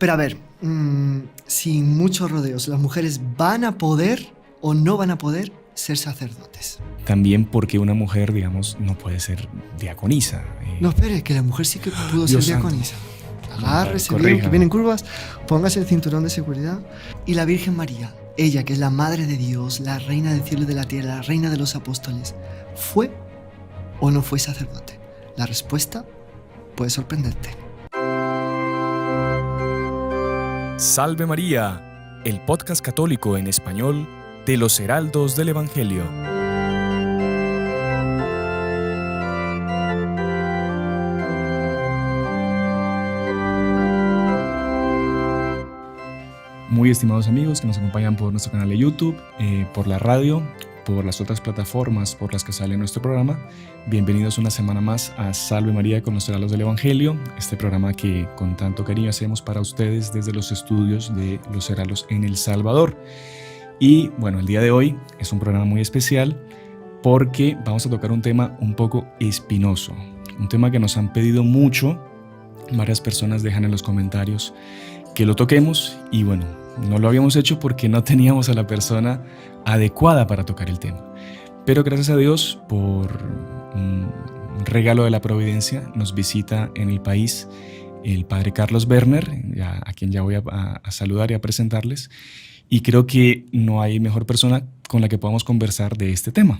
Pero a ver, sin muchos rodeos, ¿las mujeres van a poder o no van a poder ser sacerdotes? También porque una mujer, digamos, no puede ser diaconisa. No, espere, que la mujer sí que pudo ser Dios santo. diaconisa. Agárrese bien, Corríjame. que vienen curvas, póngase el cinturón de seguridad. Y la Virgen María, ella que es la Madre de Dios, la Reina del cielo y de la tierra, la Reina de los apóstoles, ¿fue o no fue sacerdote? La respuesta puede sorprenderte. Salve María, el podcast católico en español de los Heraldos del Evangelio. Muy estimados amigos que nos acompañan por nuestro canal de YouTube, por la radio, por las otras plataformas por las que sale nuestro programa, bienvenidos una semana más a Salve María con los Heraldos del Evangelio, este programa que con tanto cariño hacemos para ustedes desde los estudios de los Heraldos en El Salvador. Y bueno, el día de hoy es un programa muy especial porque vamos a tocar un tema un poco espinoso, un tema que nos han pedido mucho, varias personas dejan en los comentarios que lo toquemos y bueno, no lo habíamos hecho porque no teníamos a la persona adecuada para tocar el tema. Pero gracias a Dios, por un regalo de la providencia, nos visita en el país el padre Carlos Werner, a quien ya voy a saludar y a presentarles. Y creo que no hay mejor persona con la que podamos conversar de este tema.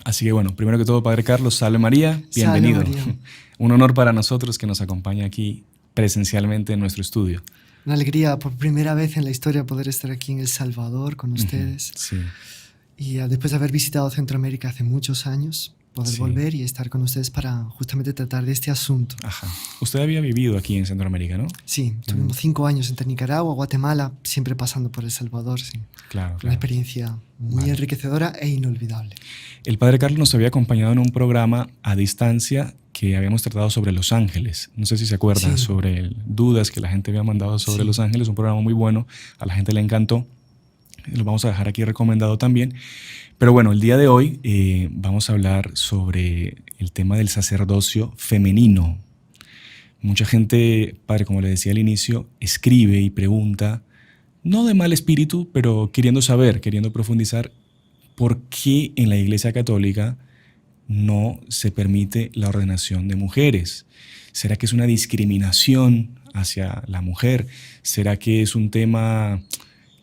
Así que bueno, primero que todo, padre Carlos, salve María, bienvenido. Salve María. Un honor para nosotros que nos acompañe aquí presencialmente en nuestro estudio. Una alegría por primera vez en la historia poder estar aquí en El Salvador con ustedes. Sí. Y después de haber visitado Centroamérica hace muchos años, poder volver y estar con ustedes para justamente tratar de este asunto. Ajá. Usted había vivido aquí en Centroamérica, ¿no? Sí, tuvimos 5 años entre Nicaragua, Guatemala, siempre pasando por El Salvador, sí. Claro. Una experiencia muy enriquecedora e inolvidable. El padre Carlos nos había acompañado en un programa a distancia que habíamos tratado sobre Los Ángeles. No sé si se acuerdan, sobre dudas que la gente había mandado sobre Los Ángeles. Un programa muy bueno, a la gente le encantó. Lo vamos a dejar aquí recomendado también. Pero bueno, el día de hoy vamos a hablar sobre el tema del sacerdocio femenino. Mucha gente, padre, como le decía al inicio, escribe y pregunta, no de mal espíritu, pero queriendo saber, queriendo profundizar, ¿por qué en la Iglesia Católica no se permite la ordenación de mujeres? ¿Será que es una discriminación hacia la mujer? ¿Será que es un tema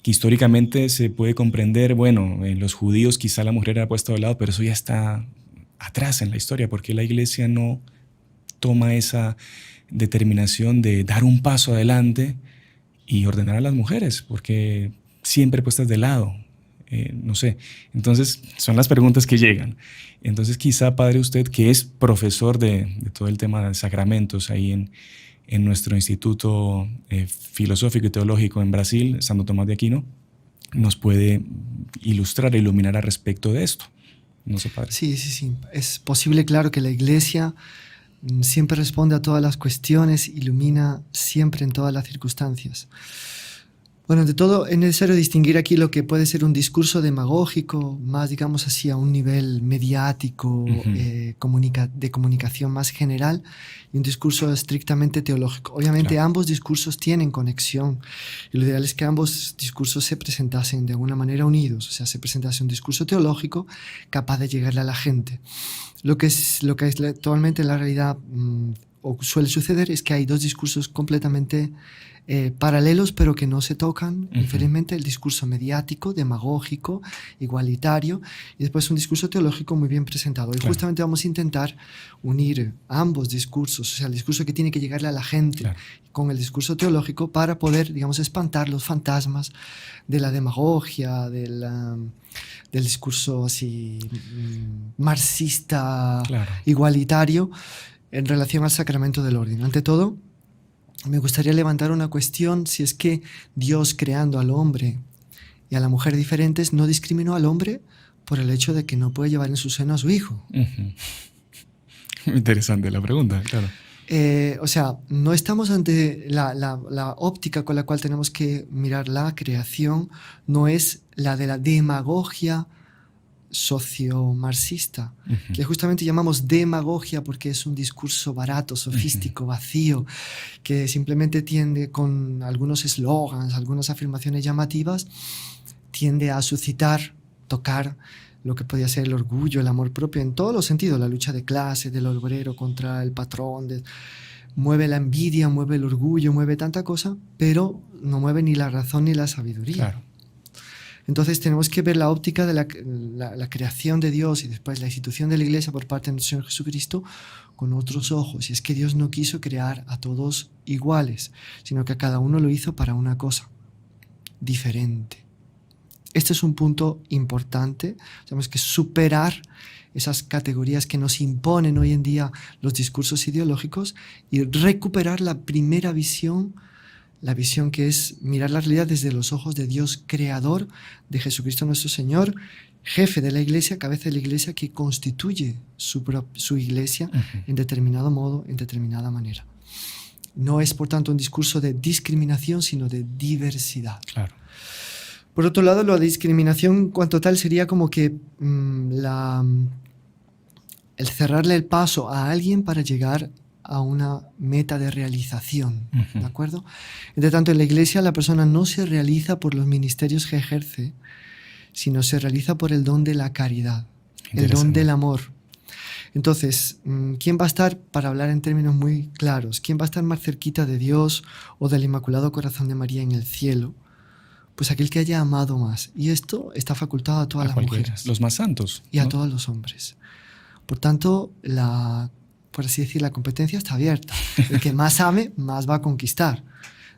que históricamente se puede comprender? Bueno, en los judíos quizá la mujer era puesta de lado, pero eso ya está atrás en la historia, porque la Iglesia no toma esa determinación de dar un paso adelante y ordenar a las mujeres, porque siempre puestas de lado. No sé. Entonces, son las preguntas que llegan. Entonces, quizá, padre, usted, que es profesor de todo el tema de sacramentos ahí en nuestro Instituto Filosófico y Teológico en Brasil, Santo Tomás de Aquino, nos puede ilustrar e iluminar al respecto de esto. No sé, padre. Sí. Es posible, claro, que la Iglesia siempre responde a todas las cuestiones, ilumina siempre en todas las circunstancias. Bueno, de todo es necesario distinguir aquí lo que puede ser un discurso demagógico, más digamos así a un nivel mediático, de comunicación más general, y un discurso estrictamente teológico. Obviamente ambos discursos tienen conexión, y lo ideal es que ambos discursos se presentasen de alguna manera unidos, o sea, se presentase un discurso teológico capaz de llegarle a la gente. Lo que es actualmente en la realidad o suele suceder es que hay dos discursos completamente paralelos, pero que no se tocan, diferentemente el discurso mediático, demagógico, igualitario, y después un discurso teológico muy bien presentado. Y justamente vamos a intentar unir ambos discursos, o sea, el discurso que tiene que llegarle a la gente con el discurso teológico para poder, digamos, espantar los fantasmas de la demagogia, del discurso así marxista, igualitario, en relación al sacramento del orden. Ante todo, me gustaría levantar una cuestión, si es que Dios, creando al hombre y a la mujer diferentes, no discriminó al hombre por el hecho de que no puede llevar en su seno a su hijo. Interesante la pregunta, claro. O sea, no estamos ante la óptica con la cual tenemos que mirar la creación, no es la de la demagogia socio-marxista, que justamente llamamos demagogia porque es un discurso barato, sofístico, vacío, que simplemente tiende con algunos eslogans, algunas afirmaciones llamativas, tiende a suscitar, tocar lo que podía ser el orgullo, el amor propio, en todos los sentidos, la lucha de clase, del obrero contra el patrón, mueve la envidia, mueve el orgullo, mueve tanta cosa, pero no mueve ni la razón ni la sabiduría. Claro. Entonces tenemos que ver la óptica de la creación de Dios y después la institución de la Iglesia por parte de nuestro Señor Jesucristo con otros ojos. Y es que Dios no quiso crear a todos iguales, sino que a cada uno lo hizo para una cosa diferente. Este es un punto importante. Tenemos que superar esas categorías que nos imponen hoy en día los discursos ideológicos y recuperar la primera visión, la visión que es mirar la realidad desde los ojos de Dios creador, de Jesucristo nuestro Señor, jefe de la Iglesia, cabeza de la Iglesia, que constituye su Iglesia en determinado modo, en determinada manera. No es, por tanto, un discurso de discriminación, sino de diversidad. Claro. Por otro lado, la discriminación en cuanto tal sería como que el cerrarle el paso a alguien para llegar a una meta de realización, ¿de acuerdo? Entre tanto, en la Iglesia la persona no se realiza por los ministerios que ejerce, sino se realiza por el don de la caridad, el don del amor. Entonces, ¿quién va a estar, para hablar en términos muy claros, quién va a estar más cerquita de Dios o del Inmaculado Corazón de María en el cielo? Pues aquel que haya amado más. Y esto está facultado a todas las mujeres. Los más santos. Y a todos los hombres. Por tanto, por así decir, la competencia está abierta. El que más ame, más va a conquistar.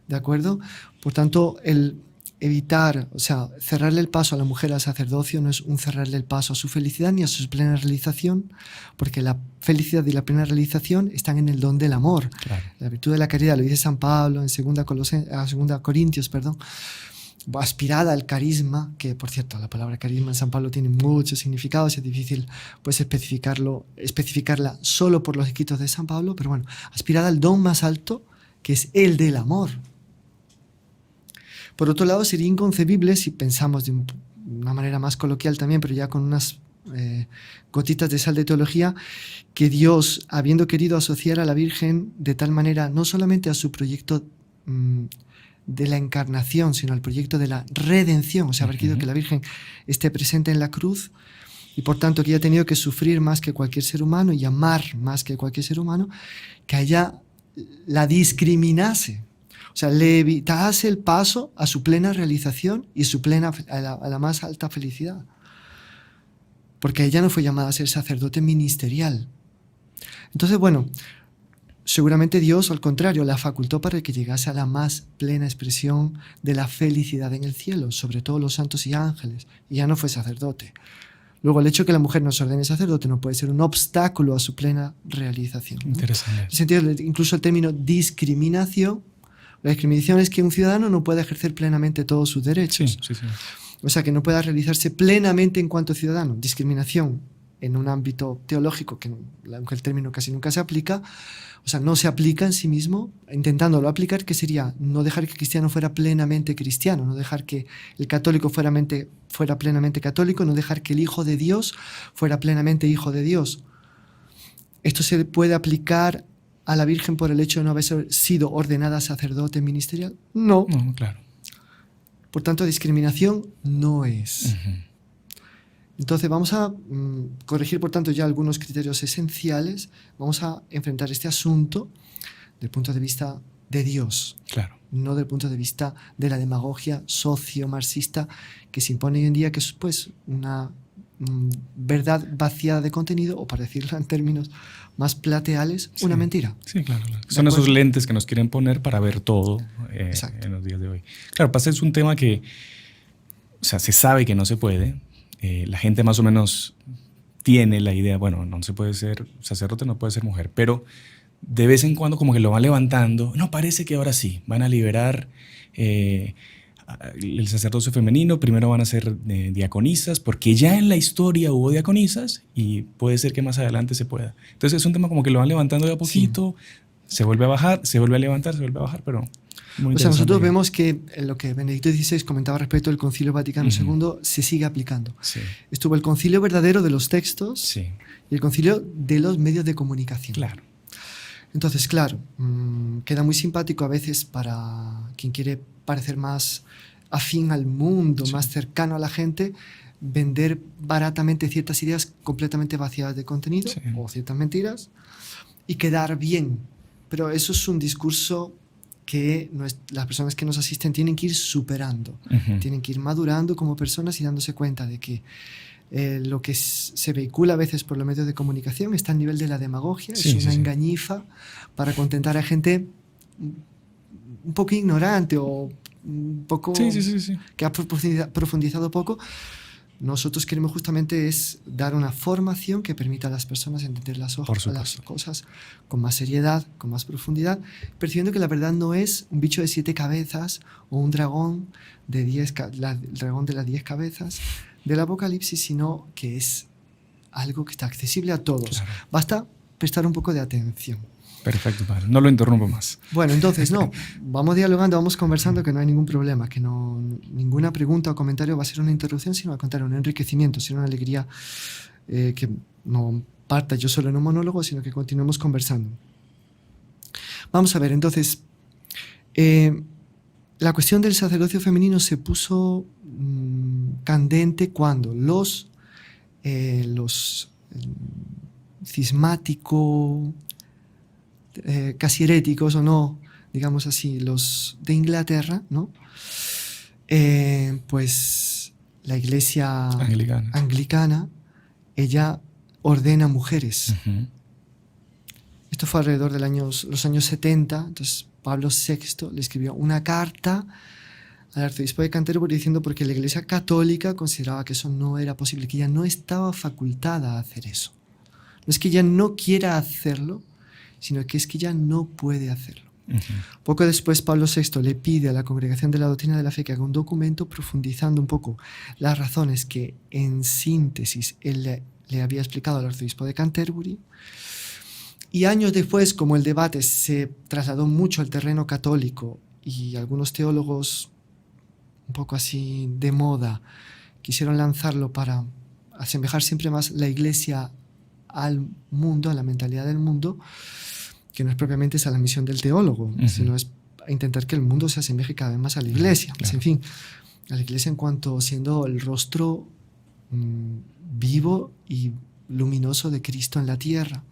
¿De acuerdo? Por tanto, el evitar, o sea, cerrarle el paso a la mujer al sacerdocio no es un cerrarle el paso a su felicidad ni a su plena realización, porque la felicidad y la plena realización están en el don del amor. Claro. La virtud de la caridad, lo dice San Pablo en 2 Corintios, aspirada al carisma, que por cierto la palabra carisma en San Pablo tiene muchos significados, es difícil pues especificarla solo por los escritos de San Pablo, pero bueno, aspirada al don más alto, que es el del amor. Por otro lado, sería inconcebible, si pensamos de una manera más coloquial también, pero ya con unas gotitas de sal de teología, que Dios, habiendo querido asociar a la Virgen de tal manera, no solamente a su proyecto de la encarnación, sino al proyecto de la redención, o sea, haber querido que la Virgen esté presente en la cruz y por tanto que haya tenido que sufrir más que cualquier ser humano y amar más que cualquier ser humano, que a ella la discriminase, o sea, le evitase el paso a su plena realización y a la más alta felicidad, porque ella no fue llamada a ser sacerdote ministerial. Entonces, bueno, seguramente Dios, al contrario, la facultó para que llegase a la más plena expresión de la felicidad en el cielo, sobre todo los santos y ángeles, y ya no fue sacerdote. Luego, el hecho de que la mujer no se ordene sacerdote no puede ser un obstáculo a su plena realización, ¿no? Interesante. En el sentido, incluso el término discriminación, la discriminación es que un ciudadano no puede ejercer plenamente todos sus derechos. Sí. O sea, que no pueda realizarse plenamente en cuanto ciudadano. Discriminación en un ámbito teológico, que el término casi nunca se aplica, o sea, no se aplica en sí mismo, intentándolo aplicar, que sería no dejar que el cristiano fuera plenamente cristiano, no dejar que el católico fuera plenamente católico, no dejar que el Hijo de Dios fuera plenamente Hijo de Dios. ¿Esto se puede aplicar a la Virgen por el hecho de no haber sido ordenada sacerdote ministerial? No. No, claro. Por tanto, discriminación no es. Entonces vamos a corregir, por tanto, ya algunos criterios esenciales. Vamos a enfrentar este asunto del punto de vista de Dios, claro, no del punto de vista de la demagogia socio-marxista que se impone hoy en día, que es pues una verdad vaciada de contenido, o para decirlo en términos más plateales, una mentira. Sí, claro. Son esos lentes que nos quieren poner para ver todo en los días de hoy. Claro, pasa, es un tema que, o sea, se sabe que no se puede. La gente más o menos tiene la idea, bueno, no se puede ser sacerdote, no puede ser mujer, pero de vez en cuando como que lo van levantando. No, parece que ahora sí, van a liberar el sacerdocio femenino, primero van a ser diaconisas, porque ya en la historia hubo diaconisas y puede ser que más adelante se pueda. Entonces es un tema como que lo van levantando de a poquito, sí. Se vuelve a bajar, se vuelve a levantar, se vuelve a bajar, pero Muy O sea, nosotros interesante. vemos que lo que Benedicto XVI comentaba respecto del Concilio Vaticano II se sigue aplicando. Sí, Estuvo el concilio verdadero de los textos sí, y el concilio de los medios de comunicación. claro. Entonces, claro, queda muy simpático a veces para quien quiere parecer más afín al mundo, Sí. más cercano a la gente, vender baratamente ciertas ideas completamente vacías de contenido Sí. o ciertas mentiras y quedar bien. Pero eso es un discurso que las personas que nos asisten tienen que ir superando, Ujú. tienen que ir madurando como personas y dándose cuenta de que lo que se vehicula a veces por los medios de comunicación está al nivel de la demagogia, Sí, es sí, una sí. engañifa para contentar a gente un poco ignorante o un poco Sí, sí, sí, sí. que ha profundizado poco. Nosotros queremos justamente es dar una formación que permita a las personas entender las Por supuesto. cosas con más seriedad, con más profundidad, percibiendo que la verdad no es un bicho de 7 cabezas o un dragón de el dragón de las 10 cabezas del Apocalipsis, sino que es algo que está accesible a todos. Claro. Basta prestar un poco de atención. Perfecto, padre. No lo interrumpo más. Bueno, entonces no, vamos dialogando, vamos conversando, que no hay ningún problema, que no ninguna pregunta o comentario va a ser una interrupción, sino al contrario, un enriquecimiento, sino una alegría que no parta yo solo en un monólogo, sino que continuemos conversando. Vamos a ver, entonces, la cuestión del sacerdocio femenino se puso candente cuando los cismáticos, casi heréticos o no, digamos así, los de Inglaterra, ¿no? Pues la iglesia anglicana, ella ordena mujeres. Uh-huh. Esto fue alrededor de los años 70, entonces Pablo VI le escribió una carta al arzobispo de Canterbury diciendo porque la iglesia católica consideraba que eso no era posible, que ella no estaba facultada a hacer eso. No es que ella no quiera hacerlo, sino que es que ella no puede hacerlo. Uh-huh. Poco después Pablo VI le pide a la Congregación de la Doctrina de la Fe que haga un documento profundizando un poco las razones que en síntesis él le había explicado al arzobispo de Canterbury. Y años después, como el debate se trasladó mucho al terreno católico y algunos teólogos un poco así de moda quisieron lanzarlo para asemejar siempre más la Iglesia al mundo, a la mentalidad del mundo, que no es propiamente esa la misión del teólogo, uh-huh. sino es intentar que el mundo se asemeje cada vez más a la Iglesia. Claro. En fin, a la Iglesia en cuanto siendo el rostro vivo y luminoso de Cristo en la tierra.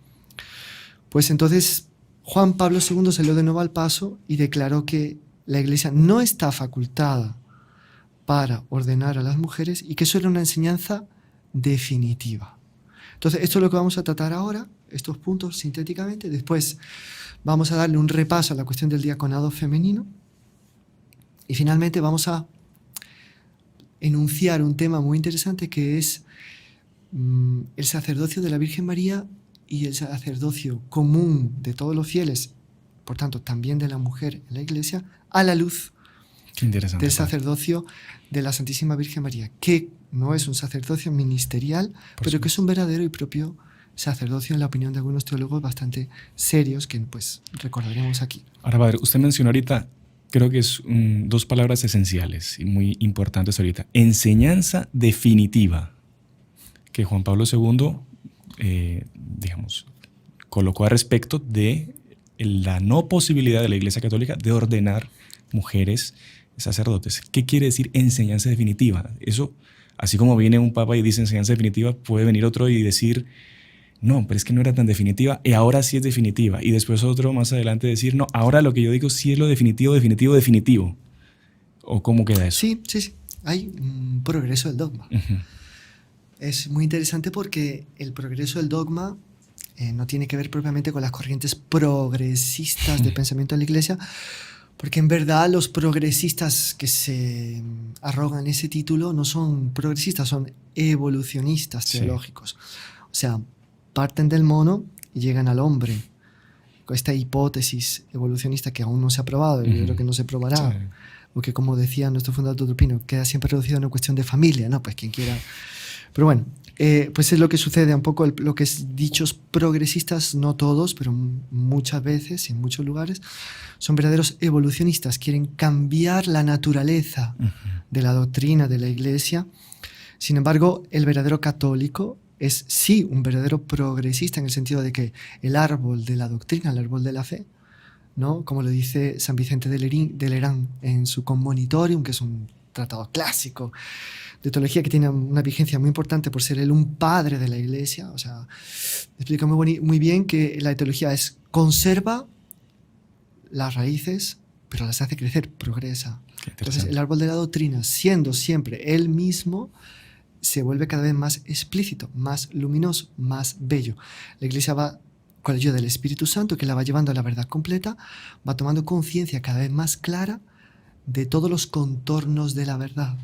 Pues entonces Juan Pablo II salió de nuevo al paso y declaró que la Iglesia no está facultada para ordenar a las mujeres y que eso era una enseñanza definitiva. Entonces, esto es lo que vamos a tratar ahora, estos puntos sintéticamente. Después vamos a darle un repaso a la cuestión del diaconado femenino y finalmente vamos a enunciar un tema muy interesante que es el sacerdocio de la Virgen María y el sacerdocio común de todos los fieles, por tanto también de la mujer en la Iglesia, a la luz del sacerdocio de la Santísima Virgen María, que no es un sacerdocio ministerial, pero que es un verdadero y propio sacerdocio en la opinión de algunos teólogos bastante serios que pues recordaremos aquí. Ahora, padre, usted mencionó ahorita, creo que es dos palabras esenciales y muy importantes ahorita. Enseñanza definitiva, que Juan Pablo II, digamos, colocó a respecto de la no posibilidad de la Iglesia Católica de ordenar mujeres sacerdotes. ¿Qué quiere decir enseñanza definitiva? Eso, así como viene un papa y dice enseñanza definitiva, puede venir otro y decir, no, pero es que no era tan definitiva y ahora sí es definitiva. Y después otro más adelante decir, no, ahora lo que yo digo sí es lo definitivo, definitivo, definitivo. ¿O cómo queda eso? Sí. Hay un progreso del dogma. Uh-huh. Es muy interesante porque el progreso del dogma no tiene que ver propiamente con las corrientes progresistas de pensamiento de la Iglesia, porque en verdad los progresistas que se arrogan ese título no son progresistas, son evolucionistas teológicos. O sea, parten del mono y llegan al hombre. Con esta hipótesis evolucionista que aún no se ha probado, y yo creo que no se probará, o que, como decía nuestro fundador Dr. Pino, queda siempre reducido a una cuestión de familia, ¿no? Pues quien quiera Pero bueno, pues es lo que sucede un poco, lo que es dichos progresistas, no todos, pero muchas veces y en muchos lugares, son verdaderos evolucionistas, quieren cambiar la naturaleza de la doctrina de la Iglesia. Sin embargo, el verdadero católico es sí un verdadero progresista en el sentido de que el árbol de la doctrina, el árbol de la fe, ¿no? Como lo dice San Vicente de Lerán en su Commonitorium, que es un tratado clásico de teología que tiene una vigencia muy importante por ser él un padre de la Iglesia. O sea, explica muy bien que la teología conserva las raíces, pero las hace crecer, progresa. Entonces, el árbol de la doctrina, siendo siempre él mismo, se vuelve cada vez más explícito, más luminoso, más bello. La Iglesia va, con la ayuda del Espíritu Santo, que la va llevando a la verdad completa, va tomando conciencia cada vez más clara de todos los contornos de la verdad.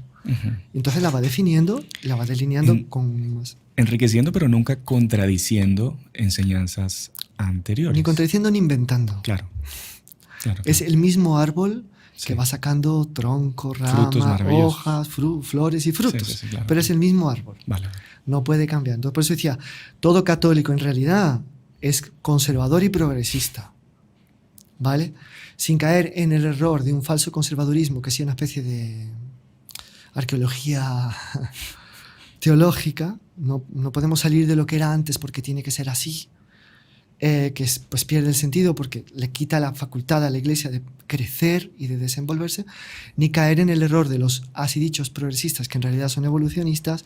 Y entonces la va definiendo, la va delineando con más... Enriqueciendo, pero nunca contradiciendo enseñanzas anteriores. Ni contradiciendo ni inventando. Claro. Es el mismo árbol que va sacando troncos, ramas, hojas, flores y frutos. Sí, claro. Pero es el mismo árbol. Vale. No puede cambiar. Entonces, por eso decía, todo católico en realidad es conservador y progresista. ¿Vale? Sin caer en el error de un falso conservadurismo que sea una especie de arqueología teológica. No podemos salir de lo que era antes porque tiene que ser así. Pues pierde el sentido porque le quita la facultad a la Iglesia de crecer y de desenvolverse, ni caer en el error de los así dichos progresistas, que en realidad son evolucionistas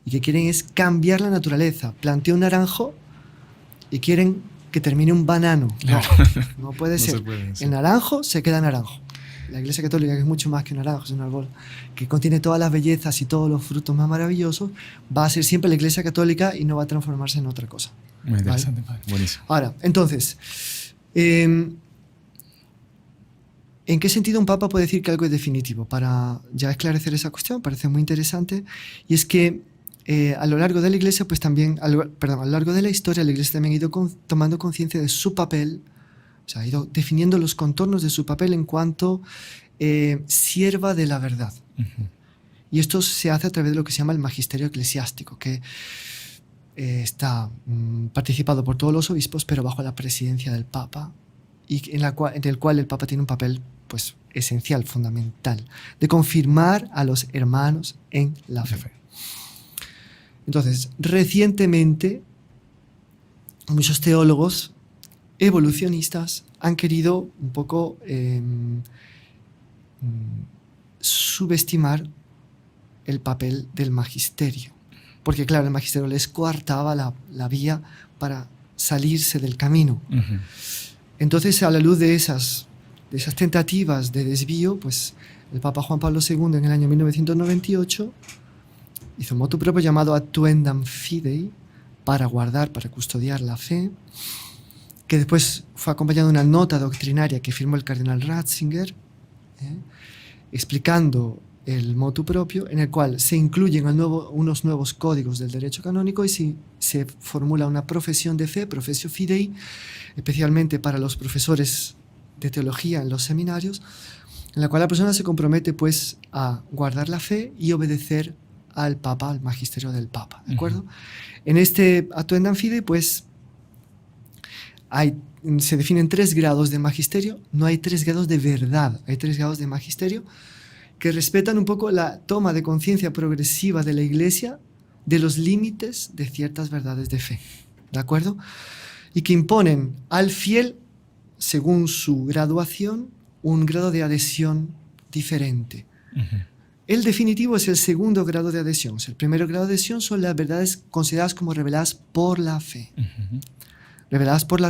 y que quieren es cambiar la naturaleza. Plantea un naranjo y quieren que termine un banano. Claro. No puede ser. El naranjo se queda naranjo. La Iglesia Católica, que es mucho más que un naranjo, es un árbol que contiene todas las bellezas y todos los frutos más maravillosos, va a ser siempre la Iglesia Católica y no va a transformarse en otra cosa. Muy interesante, ¿vale? Buenísimo. Ahora, entonces, ¿en qué sentido un papa puede decir que algo es definitivo? Para ya esclarecer esa cuestión, parece muy interesante, y es que a lo largo de la Iglesia, pues también, a lo largo de la historia, la Iglesia también ha ido tomando conciencia de su papel, o sea, ha ido definiendo los contornos de su papel en cuanto sierva de la verdad. Y esto se hace a través de lo que se llama el magisterio eclesiástico, que está participado por todos los obispos, pero bajo la presidencia del Papa, y en el cual el Papa tiene un papel pues, esencial, fundamental, de confirmar a los hermanos en la fe. Entonces, recientemente, muchos teólogos evolucionistas han querido un poco subestimar el papel del magisterio. Porque, claro, el magisterio les coartaba la vía para salirse del camino. Entonces, a la luz de esas tentativas de desvío, pues el Papa Juan Pablo II en el año 1998 hizo un motu propio llamado Actuendam Fidei, para guardar, para custodiar la fe, que después fue acompañado de una nota doctrinaria que firmó el cardenal Ratzinger, explicando el motu propio, en el cual se incluyen unos nuevos códigos del derecho canónico y se formula una profesión de fe, professio fidei, especialmente para los profesores de teología en los seminarios, en la cual la persona se compromete pues a guardar la fe y obedecer al Papa, al magisterio del Papa, ¿de acuerdo? En este Actuendam Fidei pues se definen 3 grados de magisterio, no hay 3 grados de verdad, hay 3 grados de magisterio que respetan un poco la toma de conciencia progresiva de la Iglesia de los límites de ciertas verdades de fe, ¿de acuerdo? Y que imponen al fiel, según su graduación, un grado de adhesión diferente. El definitivo es el segundo grado de adhesión. El primer grado de adhesión son las verdades consideradas como reveladas por la fe. Reveladas por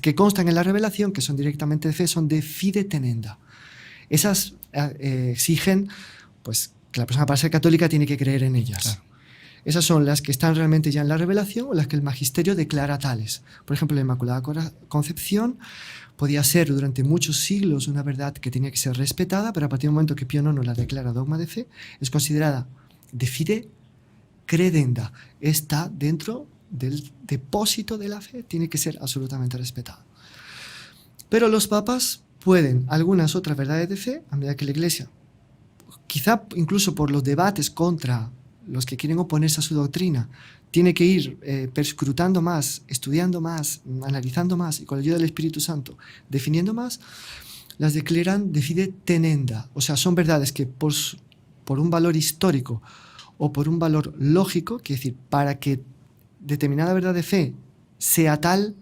que constan en la revelación, que son directamente de fe, son de fide tenenda. Esas exigen pues, que la persona para ser católica tiene que creer en ellas. Claro. Esas son las que están realmente ya en la revelación o las que el magisterio declara tales. Por ejemplo, la Inmaculada Concepción podía ser durante muchos siglos una verdad que tenía que ser respetada, pero a partir del momento que Pío IX la declara dogma de fe, es considerada de fide credenda. Está dentro del depósito de la fe, tiene que ser absolutamente respetada. Pero los papas pueden algunas otras verdades de fe, a medida que la Iglesia, quizá incluso por los debates contra los que quieren oponerse a su doctrina, tiene que ir perscrutando más, estudiando más, analizando más y con la ayuda del Espíritu Santo, definiendo más, las declaran de fide tenenda. O sea, son verdades que por un valor histórico o por un valor lógico, quiere decir, para que determinada verdad de fe sea tal,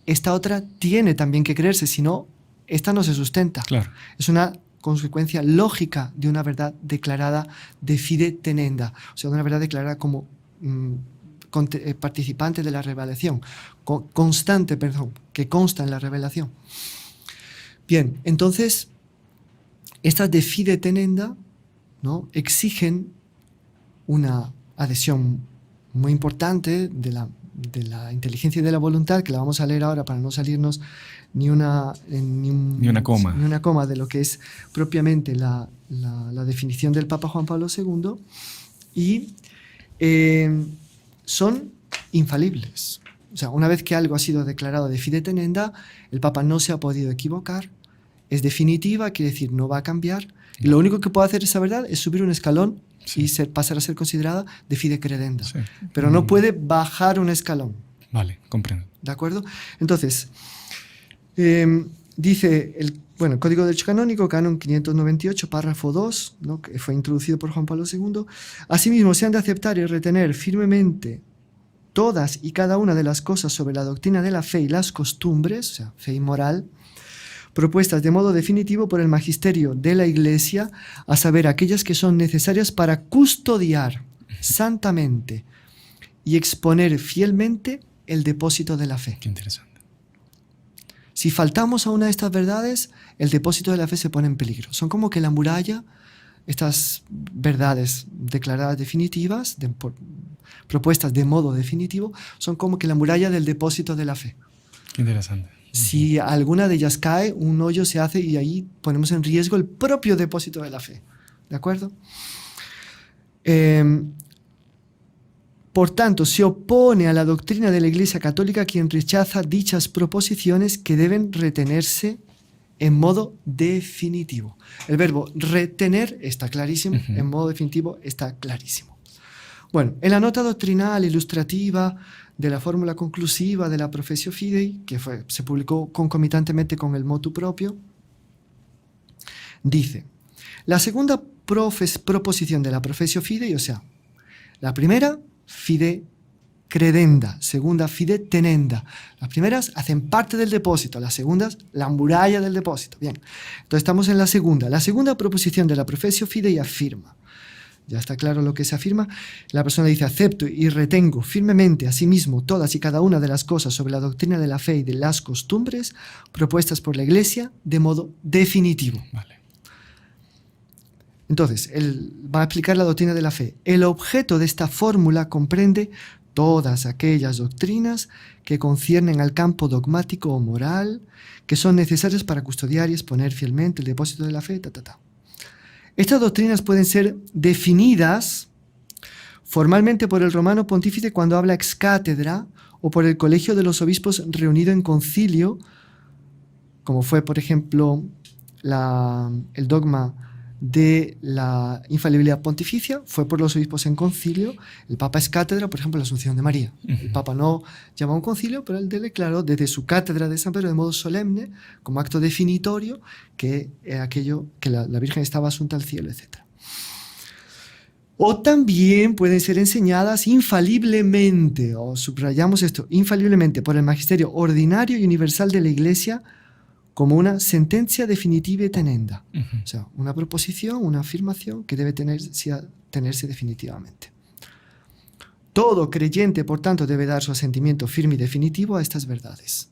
esta otra tiene también que creerse, si no, esta no se sustenta. Claro. Es una consecuencia lógica de una verdad declarada de fide tenenda, o sea, de una verdad declarada como participante de la revelación, constante, que consta en la revelación. Bien, entonces, estas de fide tenenda, ¿no?, exigen una adhesión muy importante de la inteligencia y de la voluntad, que la vamos a leer ahora para no salirnos ni una coma de lo que es propiamente la definición del Papa Juan Pablo II, y son infalibles. O sea, una vez que algo ha sido declarado de fide tenenda, el Papa no se ha podido equivocar, es definitiva, quiere decir no va a cambiar, y lo único que puede hacer esa verdad es subir un escalón y pasar a ser considerada de fide credenda. Sí. Pero no puede bajar un escalón. Vale, comprendo. ¿De acuerdo? Entonces, dice el Código de Derecho Canónico, canon 598, párrafo 2, ¿no?, que fue introducido por Juan Pablo II. Asimismo, se han de aceptar y retener firmemente todas y cada una de las cosas sobre la doctrina de la fe y las costumbres, o sea, fe y moral, propuestas de modo definitivo por el magisterio de la Iglesia, a saber, aquellas que son necesarias para custodiar santamente y exponer fielmente el depósito de la fe. Qué interesante. Si faltamos a una de estas verdades, el depósito de la fe se pone en peligro. Son como que la muralla, estas verdades declaradas definitivas, propuestas de modo definitivo, son como que la muralla del depósito de la fe. Qué interesante. Si alguna de ellas cae, un hoyo se hace y ahí ponemos en riesgo el propio depósito de la fe. ¿De acuerdo? Por tanto, se opone a la doctrina de la Iglesia Católica quien rechaza dichas proposiciones que deben retenerse en modo definitivo. El verbo retener está clarísimo, en modo definitivo está clarísimo. Bueno, en la nota doctrinal ilustrativa de la fórmula conclusiva de la Professio Fidei, que se publicó concomitantemente con el motu proprio, dice: la segunda proposición de la Professio Fidei, o sea, la primera, fide credenda, segunda, fide tenenda. Las primeras hacen parte del depósito, las segundas, la muralla del depósito. Bien, entonces estamos en la segunda. La segunda proposición de la Professio Fidei afirma, ya está claro lo que se afirma, la persona dice: acepto y retengo firmemente a sí mismo todas y cada una de las cosas sobre la doctrina de la fe y de las costumbres propuestas por la Iglesia de modo definitivo. Vale. Entonces, él va a explicar la doctrina de la fe. El objeto de esta fórmula comprende todas aquellas doctrinas que conciernen al campo dogmático o moral, que son necesarias para custodiar y exponer fielmente el depósito de la fe, Estas doctrinas pueden ser definidas formalmente por el romano pontífice cuando habla ex cátedra o por el colegio de los obispos reunido en concilio, como fue, por ejemplo, el dogma de la infalibilidad pontificia, fue por los obispos en concilio. El Papa es cátedra, por ejemplo, la Asunción de María. El Papa no llama a un concilio, pero él declaró desde su cátedra de San Pedro de modo solemne, como acto definitorio, que aquello, que la Virgen estaba asunta al cielo, etc. O también pueden ser enseñadas infaliblemente, o subrayamos esto, infaliblemente por el magisterio ordinario y universal de la Iglesia, como una sentencia definitiva y tenenda. O sea, una proposición, una afirmación que debe tenerse definitivamente. Todo creyente, por tanto, debe dar su asentimiento firme y definitivo a estas verdades.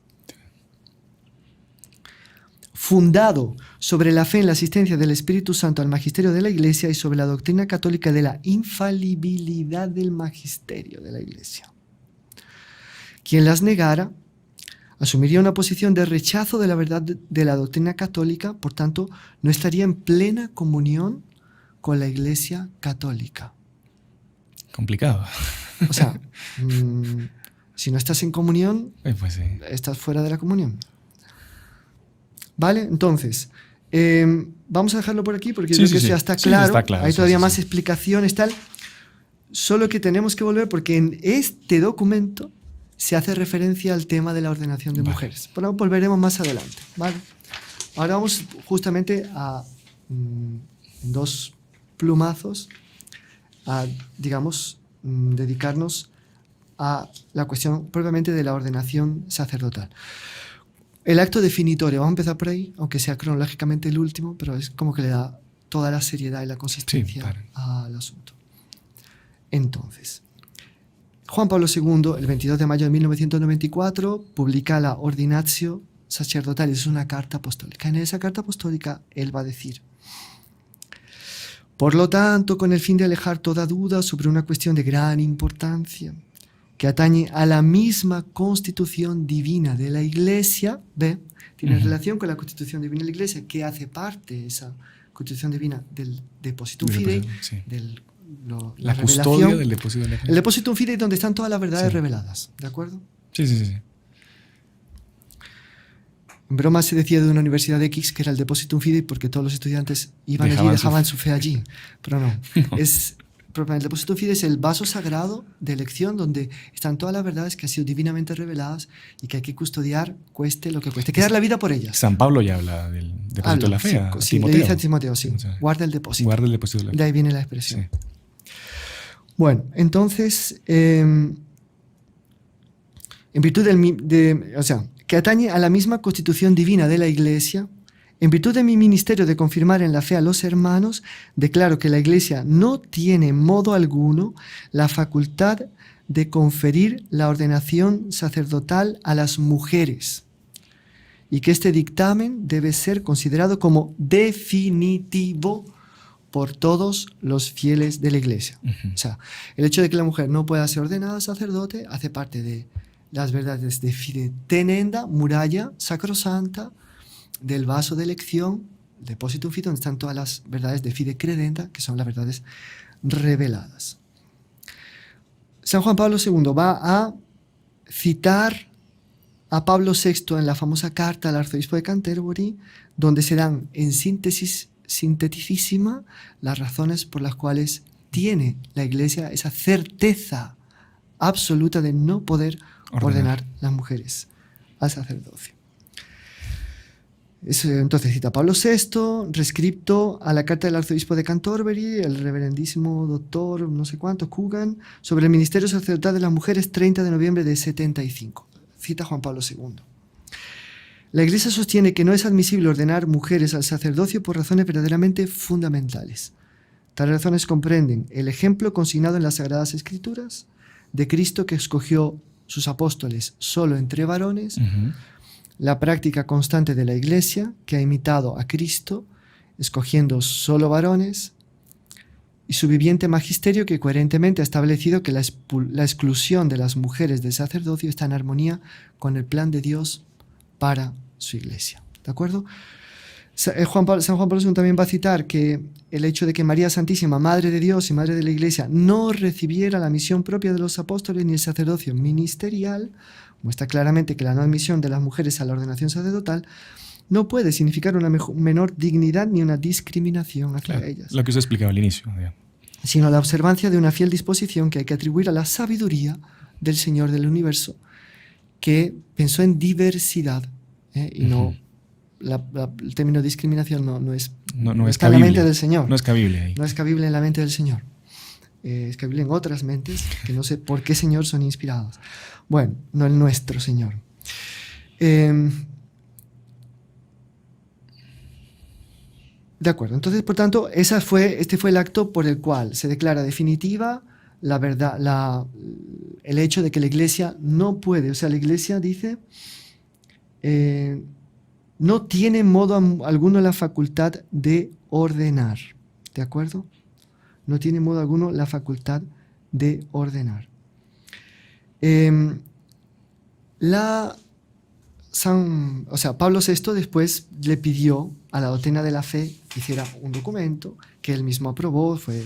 Fundado sobre la fe en la asistencia del Espíritu Santo al magisterio de la Iglesia y sobre la doctrina católica de la infalibilidad del magisterio de la Iglesia. Quien las negara asumiría una posición de rechazo de la verdad de la doctrina católica, por tanto, no estaría en plena comunión con la Iglesia católica. Complicado. O sea, si no estás en comunión, pues sí, estás fuera de la comunión. ¿Vale? Entonces, vamos a dejarlo por aquí porque creo que eso ya está claro. Sí, está claro. Hay todavía más explicaciones, tal. solo que tenemos que volver porque en este documento se hace referencia al tema de la ordenación de mujeres. Pero volveremos más adelante, ¿vale? Ahora vamos justamente a en 2 plumazos a, digamos, dedicarnos a la cuestión propiamente de la ordenación sacerdotal. El acto definitorio, vamos a empezar por ahí, aunque sea cronológicamente el último, pero es como que le da toda la seriedad y la consistencia al asunto. Entonces, Juan Pablo II, el 22 de mayo de 1994, publica la Ordinatio Sacerdotales, es una carta apostólica. En esa carta apostólica él va a decir: por lo tanto, con el fin de alejar toda duda sobre una cuestión de gran importancia, que atañe a la misma constitución divina de la Iglesia, ¿ve? Tiene relación con la constitución divina de la Iglesia, que hace parte esa constitución divina del Depositum Fidei, la custodia del Depositum Fidei. El Depositum Fidei, donde están todas las verdades reveladas, ¿de acuerdo? Sí. En broma se decía de una universidad de X que era el Depositum Fidei porque todos los estudiantes iban allí y dejaban su fe allí, pero no. El Depositum Fidei es el vaso sagrado de elección donde están todas las verdades que han sido divinamente reveladas y que hay que custodiar, cueste lo que cueste. Hay que dar la vida por ellas. San Pablo ya habla del depósito de la fe. Sí, le dice a Timoteo, sí. O sea, guarda el depósito. Guarda el depósito de la fe. De ahí viene la expresión. Sí. Bueno, entonces, en virtud que atañe a la misma constitución divina de la Iglesia, en virtud de mi ministerio de confirmar en la fe a los hermanos, declaro que la Iglesia no tiene en modo alguno la facultad de conferir la ordenación sacerdotal a las mujeres y que este dictamen debe ser considerado como definitivo por todos los fieles de la Iglesia. O sea, el hecho de que la mujer no pueda ser ordenada sacerdote hace parte de las verdades de fide tenenda, muralla sacrosanta, del vaso de elección, Depositum Fidei, donde están todas las verdades de fide credenda, que son las verdades reveladas. San Juan Pablo II va a citar a Pablo VI en la famosa carta al arzobispo de Canterbury, donde se dan en síntesis sinteticísima las razones por las cuales tiene la Iglesia esa certeza absoluta de no poder ordenar las mujeres al sacerdocio. Entonces cita a Pablo VI, rescripto a la carta del arzobispo de Canterbury, el reverendísimo doctor no sé cuánto, Coogan, sobre el ministerio sacerdotal de las mujeres, 30 de noviembre de 75. Cita Juan Pablo II. La Iglesia sostiene que no es admisible ordenar mujeres al sacerdocio por razones verdaderamente fundamentales. Tales razones comprenden el ejemplo consignado en las Sagradas Escrituras de Cristo que escogió sus apóstoles solo entre varones, la práctica constante de la Iglesia que ha imitado a Cristo escogiendo solo varones y su viviente magisterio que coherentemente ha establecido que la exclusión de las mujeres del sacerdocio está en armonía con el plan de Dios para su Iglesia. ¿De acuerdo? San Juan Pablo II también va a citar que el hecho de que María Santísima, Madre de Dios y Madre de la Iglesia, no recibiera la misión propia de los apóstoles ni el sacerdocio ministerial, muestra claramente que la no admisión de las mujeres a la ordenación sacerdotal no puede significar una menor dignidad ni una discriminación hacia ellas. Lo que usted explicaba al inicio. Sino la observancia de una fiel disposición que hay que atribuir a la sabiduría del Señor del universo, que pensó en diversidad y no... el término discriminación no es en la mente del Señor. No es cabible ahí. No es cabible en la mente del Señor. Es cabible en otras mentes que no sé por qué Señor son inspiradas. Bueno, no el nuestro Señor. De acuerdo. Entonces, por tanto, este fue el acto por el cual se declara definitiva la verdad, el hecho de que la Iglesia no puede. O sea, la Iglesia dice... no tiene en modo alguno la facultad de ordenar. ¿De acuerdo? No tiene en modo alguno la facultad de ordenar. Pablo VI después le pidió a la doctrina de la fe que hiciera un documento que él mismo aprobó. Fue,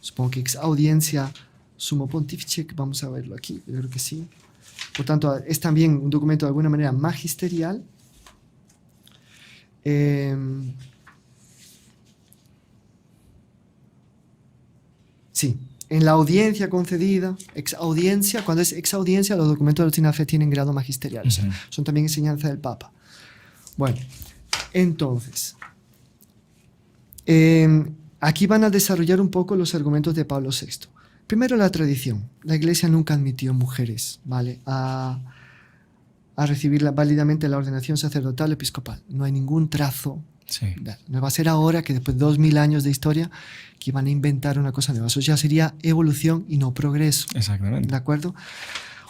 supongo que ex audiencia sumo pontifice, vamos a verlo aquí, yo creo que sí. Por tanto, es también un documento de alguna manera magisterial. Sí, en la audiencia concedida, exaudiencia, cuando es exaudiencia, los documentos de doctrina de la fe tienen grado magisterial, o sea, son también enseñanza del Papa. Bueno, entonces, aquí van a desarrollar un poco los argumentos de Pablo VI. Primero, la tradición. La Iglesia nunca admitió mujeres, ¿vale?, a recibir válidamente la ordenación sacerdotal episcopal. No hay ningún trazo. Sí. No va a ser ahora que después de 2000 años de historia que van a inventar una cosa nueva. Eso ya sería evolución y no progreso. Exactamente. ¿De acuerdo?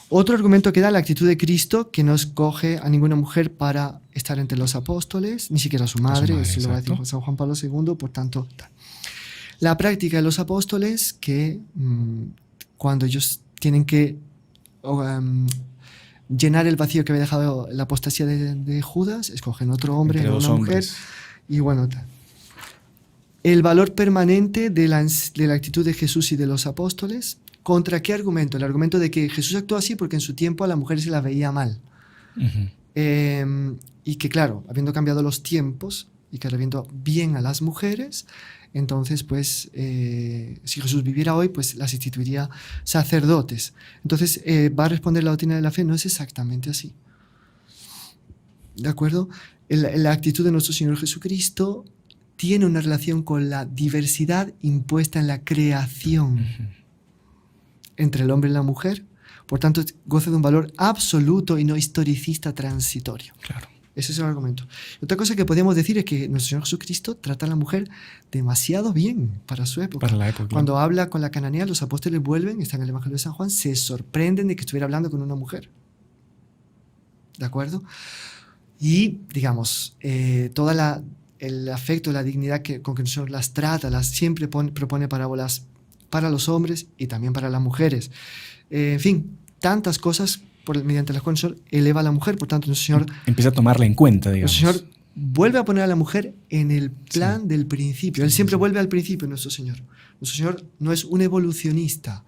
Otro argumento que da la actitud de Cristo, que no escoge a ninguna mujer para estar entre los apóstoles, ni siquiera a su madre, eso lo va a decir San Juan Pablo II, por tanto, tal. La práctica de los apóstoles, que cuando ellos tienen que llenar el vacío que había dejado la apostasía de Judas, escogen otro hombre o una mujer. Y bueno, tal. El valor permanente de la actitud de Jesús y de los apóstoles. ¿Contra qué argumento? El argumento de que Jesús actuó así porque en su tiempo a la mujer se la veía mal. Y que claro, habiendo cambiado los tiempos y que habiendo bien a las mujeres, entonces pues si Jesús viviera hoy, pues las instituiría sacerdotes. Entonces va a responder la doctrina de la fe, no es exactamente así. ¿De acuerdo? La actitud de nuestro Señor Jesucristo tiene una relación con la diversidad impuesta en la creación entre el hombre y la mujer, por tanto goza de un valor absoluto y no historicista transitorio. Claro. Ese es el argumento. Otra cosa que podemos decir es que nuestro Señor Jesucristo trata a la mujer demasiado bien para su época. Para la época. Cuando habla con la cananea, los apóstoles vuelven, están en el Evangelio de San Juan, se sorprenden de que estuviera hablando con una mujer. ¿De acuerdo? Y, digamos, todo el afecto, la dignidad con que nosotros las trata, siempre propone parábolas para los hombres y también para las mujeres. En fin, tantas cosas mediante las cuales eleva a la mujer. Por tanto, nuestro Señor empieza a tomarla en cuenta, digamos. Nuestro Señor vuelve a poner a la mujer en el plan del principio. Él siempre vuelve al principio, nuestro Señor. Nuestro Señor no es un evolucionista,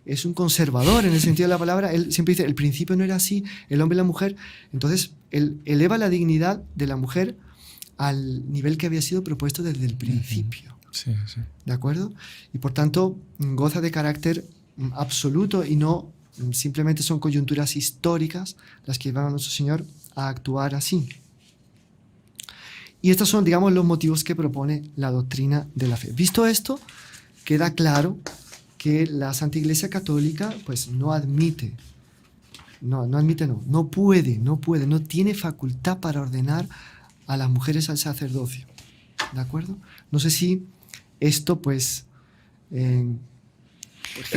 es un conservador en el sentido de la palabra. Él siempre dice, el principio no era así, el hombre y la mujer. Entonces, él eleva la dignidad de la mujer al nivel que había sido propuesto desde el principio. Sí. ¿De acuerdo? Y por tanto, goza de carácter absoluto y no simplemente son coyunturas históricas las que llevan a nuestro Señor a actuar así. Y estos son, digamos, los motivos que propone la doctrina de la fe. Visto esto, queda claro que la Santa Iglesia Católica pues no puede, no tiene facultad para ordenar a las mujeres al sacerdocio. ¿De acuerdo? No sé si esto pues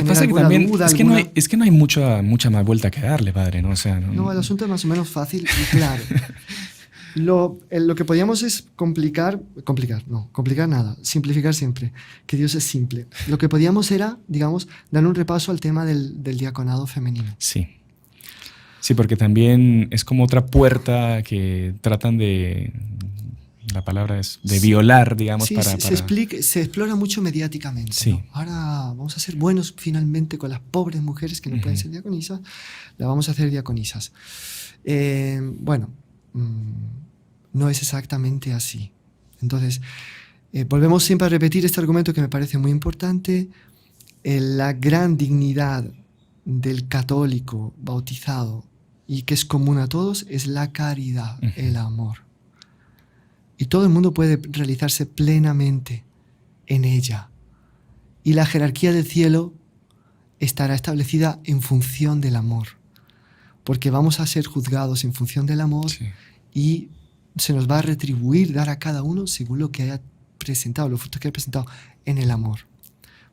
pasa que también duda, es que no hay mucha más vuelta que darle, padre, ¿no? O sea, no, el asunto es más o menos fácil y claro. Lo que podíamos es complicar nada, simplificar siempre, que Dios es simple. Lo que podíamos era, digamos, dar un repaso al tema del diaconado femenino. Sí, porque también es como otra puerta que tratan de... La palabra es de violar, digamos, sí, se explora mucho mediáticamente. Sí. ¿No? Ahora vamos a ser buenos finalmente con las pobres mujeres que no pueden ser diaconisas, las vamos a hacer diaconisas. No es exactamente así. Entonces, volvemos siempre a repetir este argumento que me parece muy importante. La gran dignidad del católico bautizado y que es común a todos es la caridad, el amor. Y todo el mundo puede realizarse plenamente en ella. Y la jerarquía del cielo estará establecida en función del amor. Porque vamos a ser juzgados en función del amor y se nos va a retribuir, dar a cada uno según lo que haya presentado, los frutos que haya presentado en el amor.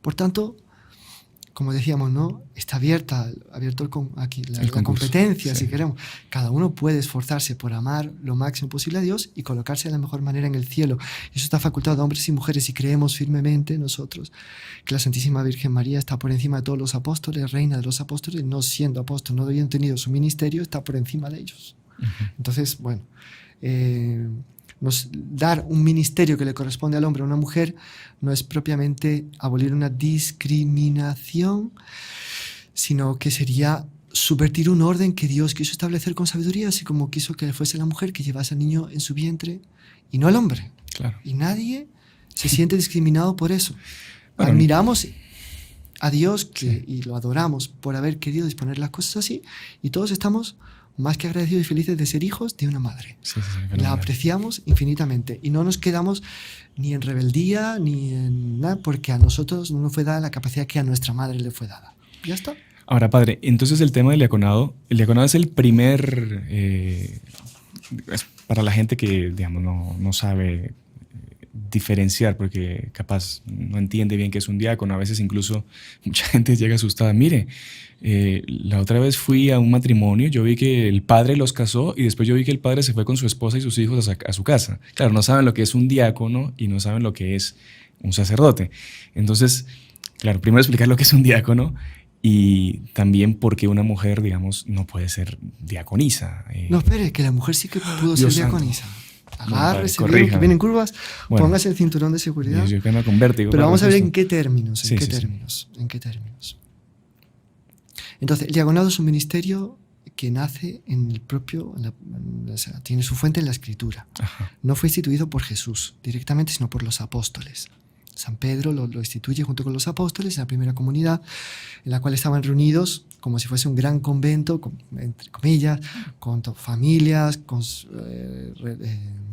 Por tanto, como decíamos, ¿no? Está abierto aquí la competencia, si queremos. Cada uno puede esforzarse por amar lo máximo posible a Dios y colocarse de la mejor manera en el cielo. Eso está facultado a hombres y mujeres y creemos firmemente nosotros que la Santísima Virgen María está por encima de todos los apóstoles, reina de los apóstoles, no siendo apóstol, no habiendo tenido su ministerio, está por encima de ellos. Entonces, bueno, dar un ministerio que le corresponde al hombre o a una mujer no es propiamente abolir una discriminación, sino que sería subvertir un orden que Dios quiso establecer con sabiduría, así como quiso que fuese la mujer que llevase al niño en su vientre y no el hombre. Claro. Y nadie se siente discriminado por eso. Bueno, admiramos a Dios Sí. y lo adoramos por haber querido disponer las cosas así, y todos estamos más que agradecidos y felices de ser hijos de una madre. Sí, sí, sí, La fenomenal. apreciamos infinitamente y no nos quedamos ni en rebeldía ni en nada, porque a nosotros no nos fue dada la capacidad que a nuestra madre le fue dada. Ya está. Ahora, padre, entonces el tema del diaconado es el primer, para la gente que, digamos, no sabe diferenciar, porque capaz no entiende bien qué es un diácono. A veces incluso mucha gente llega asustada. Mire, la otra vez fui a un matrimonio, yo vi que el padre los casó y después yo vi que el padre se fue con su esposa y sus hijos a su casa. Claro, no saben lo que es un diácono y no saben lo que es un sacerdote. Entonces, claro, primero explicar lo que es un diácono y también por qué una mujer, digamos, no puede ser diaconisa. No, espere, que la mujer sí que pudo Dios ser santo. diaconisa. Bueno, Agárrese padre, bien, que corríjame. vienen curvas, Bueno, póngase el cinturón de seguridad. yo que ando con vértigo. Pero padre, vamos a ver justo. en qué términos, Sí, sí, sí. en qué términos. Entonces, el diaconado es un ministerio que nace en el propio, o sea, tiene su fuente en la Escritura. Ajá. No fue instituido por Jesús directamente, sino por los apóstoles. San Pedro lo instituye junto con los apóstoles en la primera comunidad, en la cual estaban reunidos como si fuese un gran convento, entre comillas, con familias, con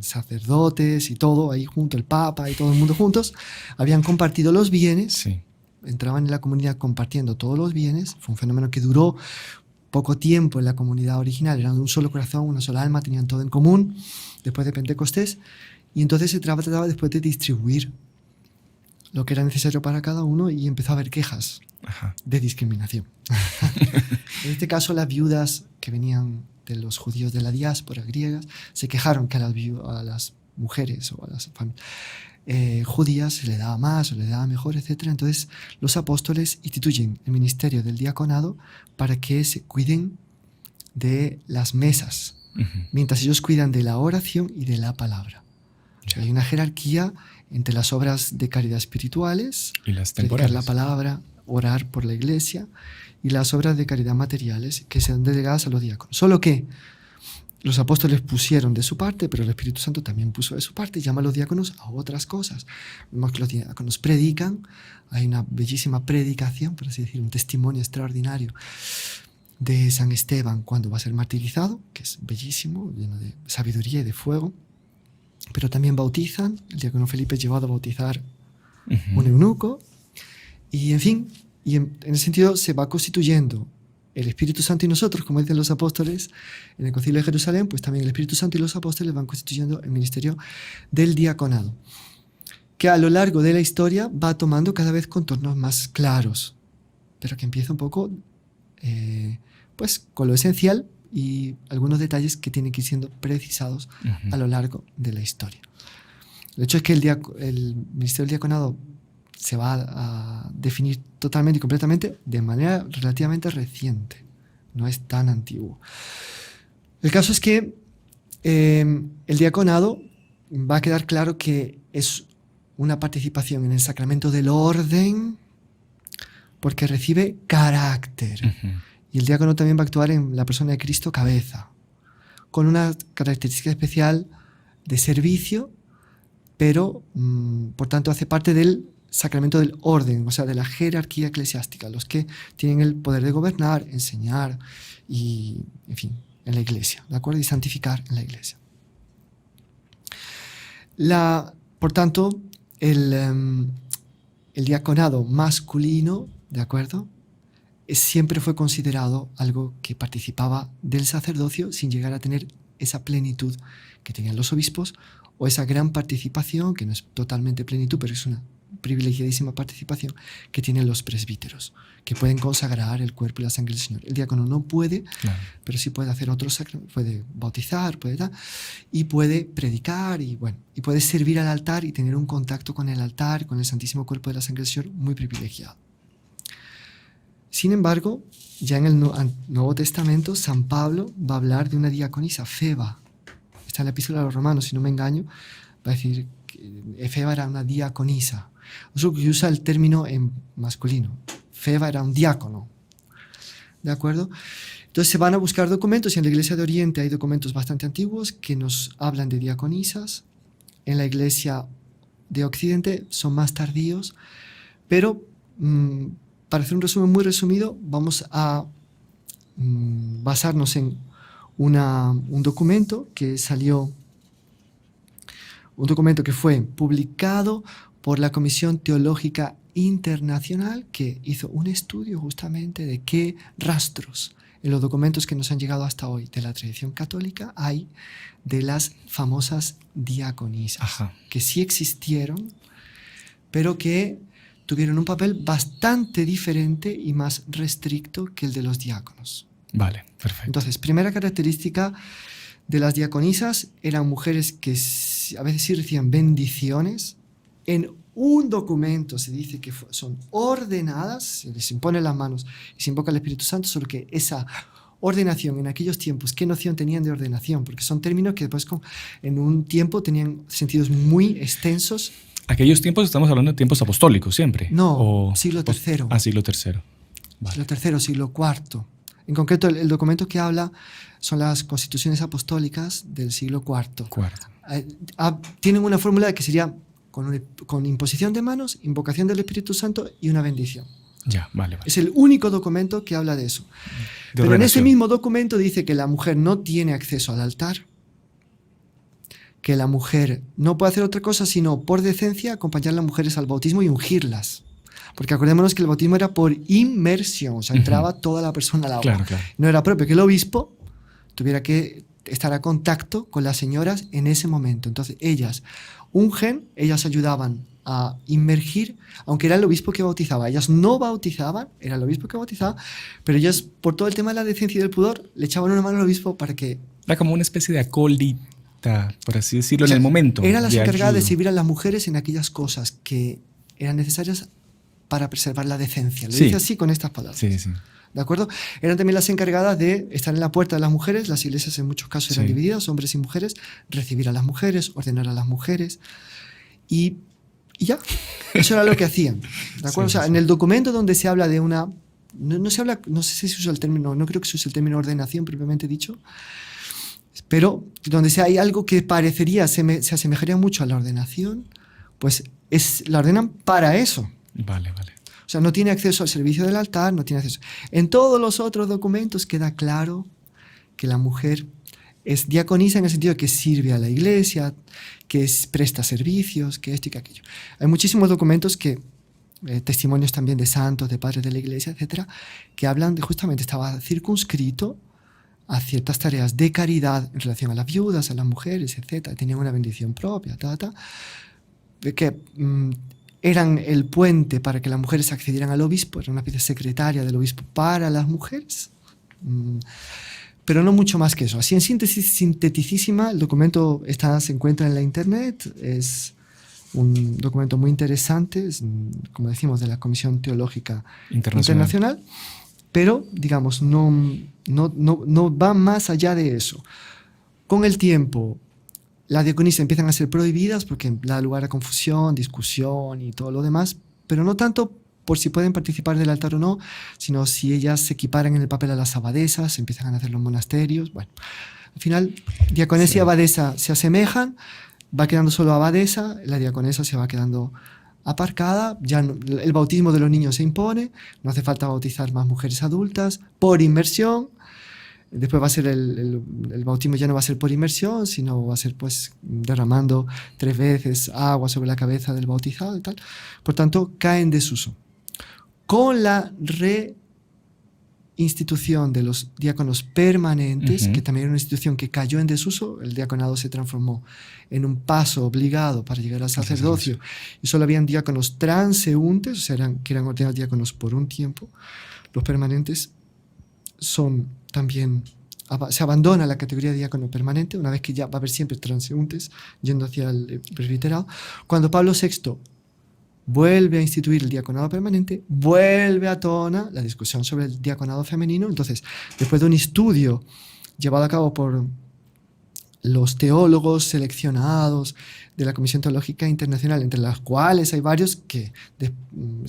sacerdotes y todo, ahí junto, el Papa y todo el mundo juntos. Habían compartido los bienes, Sí. entraban en la comunidad compartiendo todos los bienes. Fue un fenómeno que duró poco tiempo en la comunidad original, eran de un solo corazón, una sola alma, tenían todo en común después de Pentecostés, y entonces se trataba después de distribuir lo que era necesario para cada uno, y empezó a haber quejas Ajá. de discriminación. En este caso, las viudas que venían de los judíos de la diáspora griegas se quejaron que a las mujeres o a las judías se le daba más o le daba mejor, etc. Entonces los apóstoles instituyen el ministerio del diaconado para que se cuiden de las mesas, mientras ellos cuidan de la oración y de la palabra. O sea, hay una jerarquía entre las obras de caridad espirituales, Y las predicar temporales. la palabra, orar por la iglesia, y las obras de caridad materiales que sean delegadas a los diáconos. Solo que los apóstoles pusieron de su parte, pero el Espíritu Santo también puso de su parte y llama a los diáconos a otras cosas. Vemos que los diáconos predican, hay una bellísima predicación, por así decir, un testimonio extraordinario de San Esteban cuando va a ser martirizado, que es bellísimo, lleno de sabiduría y de fuego. Pero también bautizan, el diácono Felipe es llevado a bautizar un eunuco, y en fin, en ese sentido se va constituyendo el Espíritu Santo y nosotros, como dicen los apóstoles en el Concilio de Jerusalén, pues también el Espíritu Santo y los apóstoles van constituyendo el ministerio del diaconado, que a lo largo de la historia va tomando cada vez contornos más claros, pero que empieza un poco pues con lo esencial y algunos detalles que tienen que ir siendo precisados a lo largo de la historia. El hecho es que el ministerio del diaconado se va a definir totalmente y completamente de manera relativamente reciente, no es tan antiguo. El caso es que el diaconado va a quedar claro que es una participación en el sacramento del orden porque recibe carácter. Y el diácono también va a actuar en la persona de Cristo cabeza, con una característica especial de servicio, pero por tanto hace parte del sacramento del orden, o sea, de la jerarquía eclesiástica, los que tienen el poder de gobernar, enseñar y, en fin, en la iglesia, ¿de acuerdo? Y santificar en la iglesia. Por tanto, el diaconado masculino, ¿de acuerdo?, siempre fue considerado algo que participaba del sacerdocio sin llegar a tener esa plenitud que tenían los obispos, o esa gran participación, que no es totalmente plenitud, pero es una privilegiadísima participación que tienen los presbíteros, que pueden consagrar el cuerpo y la sangre del Señor. El diácono no puede, claro, pero sí puede hacer otros sacramentos, puede bautizar, puede dar, y puede predicar, y bueno, y puede servir al altar y tener un contacto con el altar, con el Santísimo Cuerpo de la Sangre del Señor, muy privilegiado. Sin embargo, ya en el Nuevo Testamento, San Pablo va a hablar de una diaconisa, Feba. Está en la Epístola a los Romanos, si no me engaño, va a decir que Feba era una diaconisa. Eso que usa el término en masculino. Feba era un diácono. ¿De acuerdo? Entonces se van a buscar documentos, y en la Iglesia de Oriente hay documentos bastante antiguos que nos hablan de diaconisas. En la Iglesia de Occidente son más tardíos, pero para hacer un resumen muy resumido, vamos a basarnos en un documento que salió, un documento que fue publicado por la Comisión Teológica Internacional, que hizo un estudio justamente de qué rastros en los documentos que nos han llegado hasta hoy de la tradición católica hay de las famosas diaconisas. Ajá. Que sí existieron, pero que tuvieron un papel bastante diferente y más restricto que el de los diáconos. Vale, perfecto. Entonces, primera característica de las diaconisas, eran mujeres que a veces sí recibían bendiciones. En un documento se dice que son ordenadas, se les imponen las manos y se invoca al Espíritu Santo, solo que esa ordenación en aquellos tiempos, ¿qué noción tenían de ordenación? Porque son términos que después en un tiempo tenían sentidos muy extensos. Aquellos tiempos, estamos hablando de tiempos apostólicos siempre. No, siglo III. Siglo III. Vale. Siglo III, siglo IV. En concreto, el documento que habla son las constituciones apostólicas del siglo IV. Tienen una fórmula que sería con imposición de manos, invocación del Espíritu Santo y una bendición. Ya, vale. Es el único documento que habla de eso. Pero en ese mismo documento dice que la mujer no tiene acceso al altar, que la mujer no puede hacer otra cosa sino por decencia acompañar a las mujeres al bautismo y ungirlas. Porque acordémonos que el bautismo era por inmersión, o sea, entraba toda la persona al agua. Claro. No era propio que el obispo tuviera que estar a contacto con las señoras en ese momento. Entonces, ellas ungen, ellas ayudaban a inmergir, aunque era el obispo que bautizaba. Ellas no bautizaban, era el obispo que bautizaba, pero ellas, por todo el tema de la decencia y del pudor, le echaban una mano al obispo para que... Era como una especie de acólita, por así decirlo, en el momento. Era la encargada de servir a las mujeres en aquellas cosas que eran necesarias para preservar la decencia. Lo dice así con estas palabras. Sí. ¿De acuerdo? Eran también las encargadas de estar en la puerta de las mujeres. Las iglesias en muchos casos eran divididas, hombres y mujeres, recibir a las mujeres, ordenar a las mujeres. Y ya, eso era lo que hacían. ¿De acuerdo? O sea, en el documento donde se habla de una... No se habla, no sé si se usa el término, no creo que se use el término ordenación propiamente dicho, pero donde hay algo que parecería, se asemejaría mucho a la ordenación, pues la ordenan para eso. Vale. O sea, no tiene acceso al servicio del altar, no tiene acceso. En todos los otros documentos queda claro que la mujer es diaconisa en el sentido de que sirve a la iglesia, que presta servicios, que esto y que aquello. Hay muchísimos documentos testimonios también de santos, de padres de la iglesia, etcétera, que hablan de justamente estaba circunscrito a ciertas tareas de caridad en relación a las viudas, a las mujeres, etcétera. Tenían una bendición propia, que eran el puente para que las mujeres accedieran al obispo, era una especie de secretaria del obispo para las mujeres, pero no mucho más que eso. Así en síntesis sinteticísima, el documento se encuentra en la internet, es un documento muy interesante, es, como decimos, de la Comisión Teológica Internacional, pero digamos, no va más allá de eso. Con el tiempo, las diaconisas empiezan a ser prohibidas porque da lugar a confusión, discusión y todo lo demás, pero no tanto por si pueden participar del altar o no, sino si ellas se equiparan en el papel a las abadesas, empiezan a hacer los monasterios. Bueno, al final, diaconesa y abadesa se asemejan, va quedando solo abadesa, la diaconesa se va quedando aparcada, ya el bautismo de los niños se impone, no hace falta bautizar más mujeres adultas, por inmersión. Después va a ser el bautismo ya no va a ser por inmersión, sino va a ser pues derramando 3 veces agua sobre la cabeza del bautizado y tal. Por tanto, cae en desuso. Con la reinstitución de los diáconos permanentes, que también era una institución que cayó en desuso, el diaconado se transformó en un paso obligado para llegar al sacerdocio, y solo habían diáconos transeúntes, o sea, que eran ordenados diáconos por un tiempo. Los permanentes también se abandona la categoría de diácono permanente, una vez que ya va a haber siempre transeúntes yendo hacia el presbiterado. Cuando Pablo VI vuelve a instituir el diaconado permanente, vuelve a tona la discusión sobre el diaconado femenino. Entonces, después de un estudio llevado a cabo por los teólogos seleccionados de la Comisión Teológica Internacional, entre las cuales hay varios que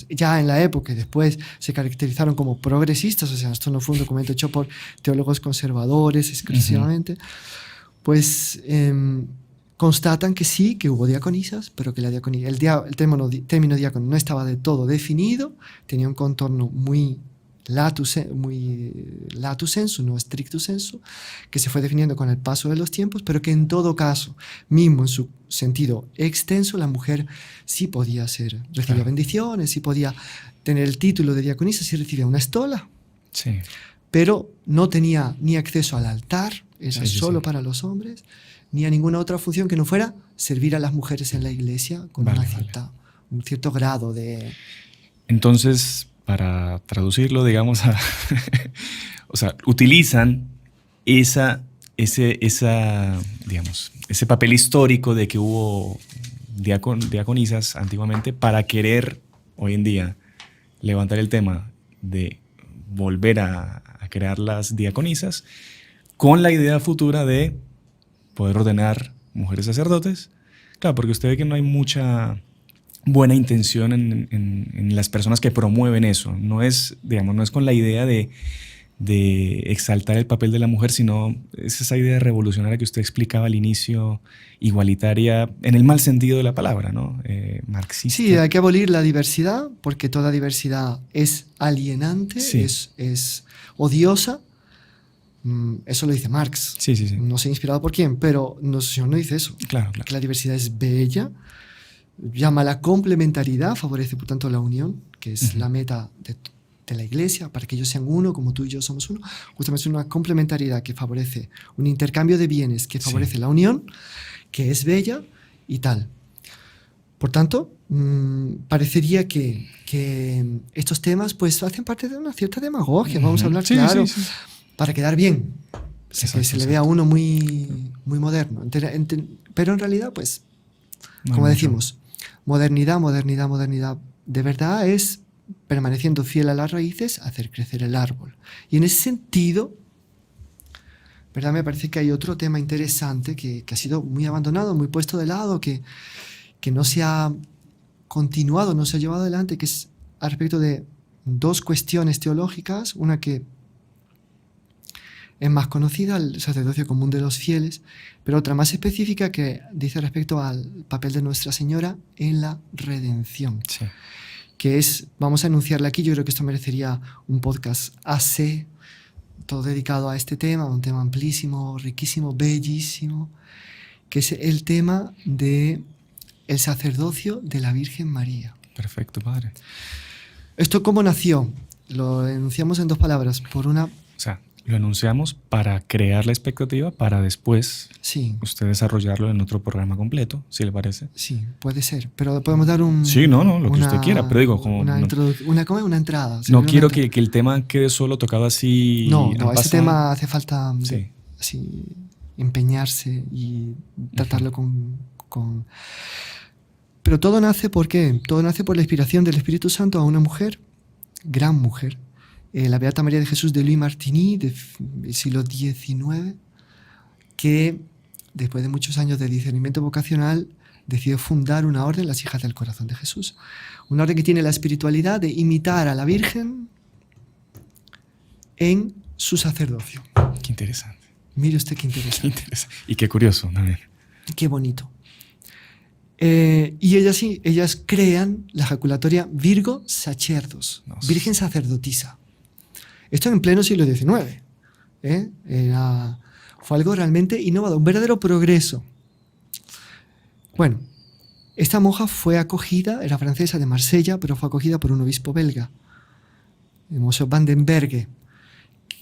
ya en la época y después se caracterizaron como progresistas, o sea, esto no fue un documento hecho por teólogos conservadores exclusivamente, pues constatan que sí, que hubo diaconisas, pero que el término diácono no estaba de todo definido, tenía un contorno muy lato sensu, no stricto sensu, que se fue definiendo con el paso de los tiempos, pero que en todo caso, mismo en su sentido extenso, la mujer sí podía recibía bendiciones, sí podía tener el título de diaconisa, sí recibía una estola, Sí. pero no tenía ni acceso al altar, era solo para los hombres, ni a ninguna otra función que no fuera servir a las mujeres en la iglesia con un cierto grado de... Entonces, para traducirlo, digamos, o sea, utilizan digamos, ese papel histórico de que hubo diaconisas antiguamente para querer hoy en día levantar el tema de volver a crear las diaconisas con la idea futura de poder ordenar mujeres sacerdotes. Claro, porque usted ve que no hay mucha buena intención en las personas que promueven eso. No es, digamos, no es con la idea de exaltar el papel de la mujer, sino es esa idea revolucionaria que usted explicaba al inicio, igualitaria, en el mal sentido de la palabra, ¿no? Marxista. Sí, hay que abolir la diversidad, porque toda diversidad es alienante, Sí. es odiosa. Eso lo dice Marx. Sí, sí, sí. No sé inspirado por quién, pero el señor no dice eso. Claro, claro. Que la diversidad es bella, llama a la complementariedad, favorece por tanto la unión, que es la meta de la iglesia, para que ellos sean uno, como tú y yo somos uno. Justamente es una complementariedad que favorece un intercambio de bienes, que favorece la unión, que es bella y tal. Por tanto, parecería que estos temas pues hacen parte de una cierta demagogia, vamos a hablar claro, para quedar bien, que se le vea a uno muy, muy moderno. Pero en realidad, pues, como decimos, modernidad, de verdad es, permaneciendo fiel a las raíces, hacer crecer el árbol. Y en ese sentido, ¿verdad? Me parece que hay otro tema interesante que ha sido muy abandonado, muy puesto de lado, que no se ha continuado, no se ha llevado adelante, que es al respecto de dos cuestiones teológicas, una que es más conocida, el sacerdocio común de los fieles, pero otra más específica que dice respecto al papel de Nuestra Señora en la redención. Sí. Que es, vamos a enunciarla aquí, yo creo que esto merecería un podcast AC, todo dedicado a este tema, un tema amplísimo, riquísimo, bellísimo, que es el tema de el sacerdocio de la Virgen María. Perfecto, padre. ¿Esto cómo nació? Lo enunciamos en dos palabras. O sea, lo enunciamos para crear la expectativa para después usted desarrollarlo en otro programa completo, si le parece. Sí, puede ser. Pero podemos dar un... Sí, lo que usted quiera. Pero digo, como... Una entrada. No quiero que el tema quede solo tocado así... No, ese tema hace falta así, empeñarse y tratarlo con... Pero todo nace ¿por qué? Todo nace por la inspiración del Espíritu Santo a una mujer, gran mujer, la Beata María de Jesús de Louis Martigny, del siglo XIX, que después de muchos años de discernimiento vocacional decidió fundar una orden, las Hijas del Corazón de Jesús. Una orden que tiene la espiritualidad de imitar a la Virgen en su sacerdocio. Qué interesante. Mire usted qué interesante. Qué interesante. Y qué curioso también. Qué bonito. Y ellas crean la ejaculatoria Virgo Sacerdos, Virgen Sacerdotisa. Esto en pleno siglo XIX. Fue algo realmente innovador, un verdadero progreso. Bueno, esta monja fue acogida, era francesa de Marsella, pero fue acogida por un obispo belga, el Monsieur Van den Berghe,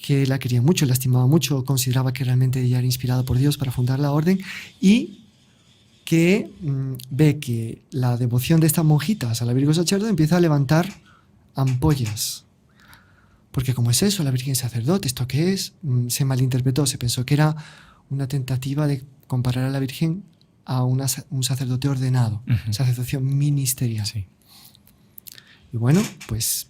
que la quería mucho, la estimaba mucho, consideraba que realmente ella era inspirada por Dios para fundar la orden, y que ve que la devoción de estas monjitas a la Virgo Sacerdote empieza a levantar ampollas. Porque ¿cómo es eso? La Virgen Sacerdote, ¿esto qué es? Se malinterpretó, se pensó que era una tentativa de comparar a la Virgen a un sacerdote ordenado, sacerdocio ministerial. Sí. Y bueno, pues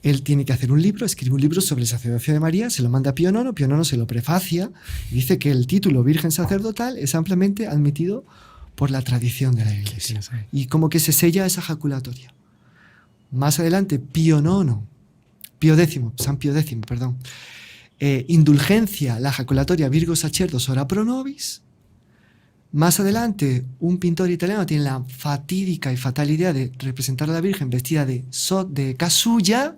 él tiene que hacer un libro, escribe un libro sobre el sacerdocio de María, se lo manda a Pío IX, Pío IX se lo prefacia y dice que el título Virgen Sacerdotal es ampliamente admitido por la tradición de la Iglesia. Sí, sí. Y como que se sella esa ejaculatoria. Más adelante, San Pío X, indulgencia la ejaculatoria Virgo Sacerdos ora pro nobis, Más adelante, un pintor italiano tiene la fatídica y fatal idea de representar a la Virgen vestida de casulla.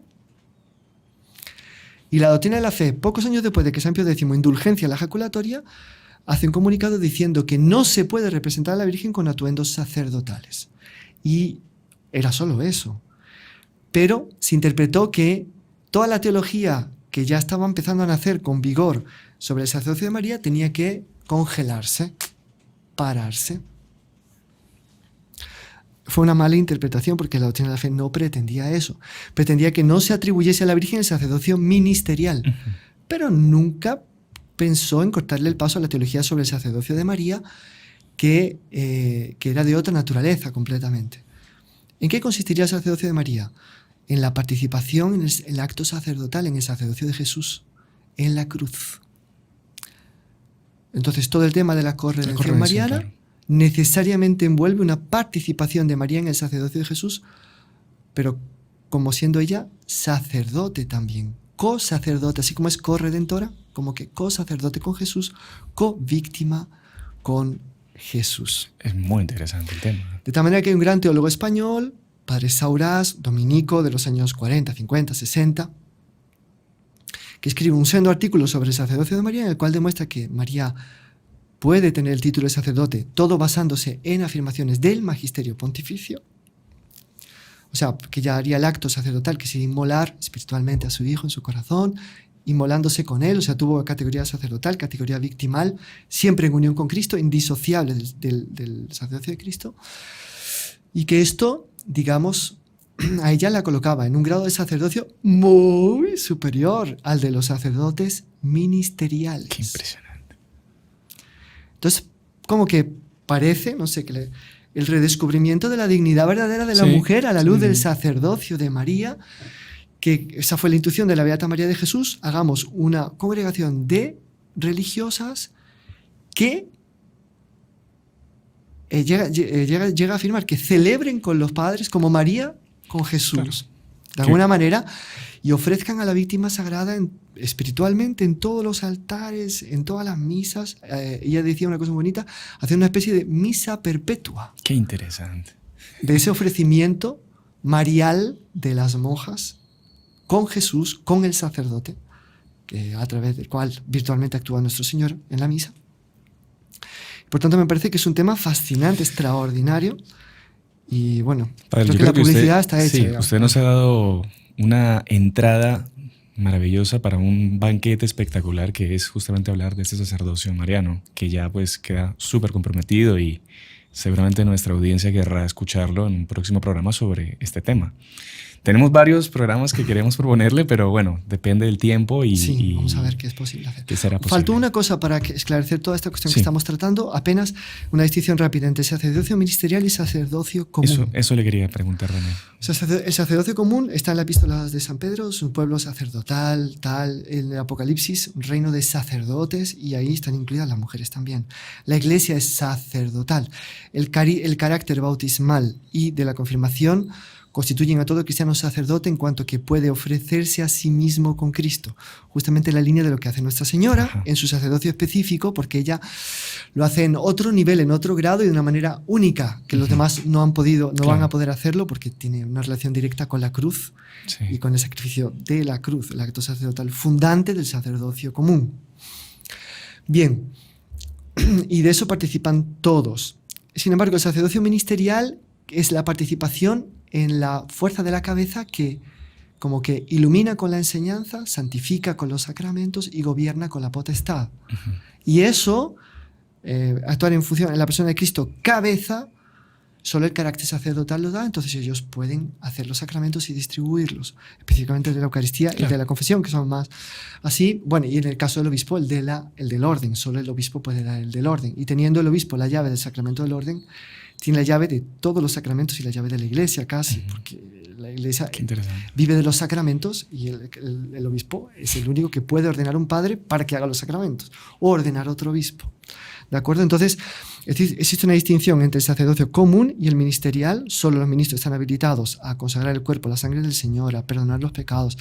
Y la Doctrina de la Fe, pocos años después de que San Pío X indulgencia la ejaculatoria, hace un comunicado diciendo que no se puede representar a la Virgen con atuendos sacerdotales. Y era solo eso. Pero se interpretó que toda la teología que ya estaba empezando a nacer con vigor sobre el sacerdocio de María tenía que congelarse, pararse. Fue una mala interpretación porque la Doctrina de la Fe no pretendía eso. Pretendía que no se atribuyese a la Virgen el sacerdocio ministerial, pero nunca pensó en cortarle el paso a la teología sobre el sacerdocio de María, que era de otra naturaleza completamente. ¿En qué consistiría el sacerdocio de María? En la participación en el acto sacerdotal, en el sacerdocio de Jesús, en la cruz. Entonces, todo el tema de la corredención mariana, claro, necesariamente envuelve una participación de María en el sacerdocio de Jesús, pero como siendo ella sacerdote también, co-sacerdote, así como es corredentora, como que co-sacerdote con Jesús, co-víctima con Jesús. Es muy interesante el tema. De tal manera que hay un gran teólogo español, Padre Saurás, dominico de los años 40, 50, 60, que escribe un sendo artículo sobre el sacerdocio de María, en el cual demuestra que María puede tener el título de sacerdote, todo basándose en afirmaciones del magisterio pontificio. O sea, que ya haría el acto sacerdotal, que sería inmolar espiritualmente a su hijo en su corazón, inmolándose con él, o sea, tuvo categoría sacerdotal, categoría victimal, siempre en unión con Cristo, indisociable del sacerdocio de Cristo. Y que esto, digamos, a ella la colocaba en un grado de sacerdocio muy superior al de los sacerdotes ministeriales. Qué impresionante. Entonces, como que parece, no sé, que el redescubrimiento de la dignidad verdadera de la mujer a la luz del sacerdocio de María, que esa fue la intuición de la Beata María de Jesús, hagamos una congregación de religiosas que llega a afirmar que celebren con los padres como María con Jesús, claro, de alguna manera, y ofrezcan a la víctima sagrada espiritualmente en todos los altares, en todas las misas. Ella decía una cosa muy bonita, hacer una especie de misa perpetua. Qué interesante. De ese ofrecimiento marial de las monjas con Jesús, con el sacerdote, a través del cual virtualmente actúa nuestro Señor en la misa. Por tanto, me parece que es un tema fascinante, extraordinario. Y bueno, Padre, creo que la publicidad está hecha. Sí, usted nos ha dado una entrada maravillosa para un banquete espectacular que es justamente hablar de este sacerdocio mariano, que ya pues queda súper comprometido y seguramente nuestra audiencia querrá escucharlo en un próximo programa sobre este tema. Tenemos varios programas que queremos proponerle, pero bueno, depende del tiempo y vamos a ver qué es posible hacer. ¿Qué será posible? Faltó una cosa para esclarecer toda esta cuestión que estamos tratando, apenas una distinción rápida entre sacerdocio ministerial y sacerdocio común. Eso le quería preguntar, René. El sacerdocio común está en la epístola de San Pedro, es un pueblo sacerdotal, en el Apocalipsis, un reino de sacerdotes, y ahí están incluidas las mujeres también. La iglesia es sacerdotal. El carácter bautismal y de la confirmación constituyen a todo cristiano sacerdote en cuanto que puede ofrecerse a sí mismo con Cristo. Justamente la línea de lo que hace Nuestra Señora en su sacerdocio específico, porque ella lo hace en otro nivel, en otro grado y de una manera única, que los demás no van a poder hacerlo porque tiene una relación directa con la cruz y con el sacrificio de la cruz, el acto sacerdotal fundante del sacerdocio común. Bien, y de eso participan todos. Sin embargo, el sacerdocio ministerial es la participación en la fuerza de la cabeza que como que ilumina con la enseñanza, santifica con los sacramentos y gobierna con la potestad. Y eso, actuar en función en la persona de Cristo cabeza, solo el carácter sacerdotal lo da, entonces ellos pueden hacer los sacramentos y distribuirlos, específicamente el de la Eucaristía y el de la confesión, que son más así. Bueno, y en el caso del obispo, el del orden, solo el obispo puede dar el del orden. Y teniendo el obispo la llave del sacramento del orden, tiene la llave de todos los sacramentos y la llave de la iglesia casi, porque la iglesia vive de los sacramentos y el obispo es el único que puede ordenar a un padre para que haga los sacramentos o ordenar a otro obispo. ¿De acuerdo? Entonces, existe una distinción entre el sacerdocio común y el ministerial. Solo los ministros están habilitados a consagrar el cuerpo, la sangre del Señor, a perdonar los pecados,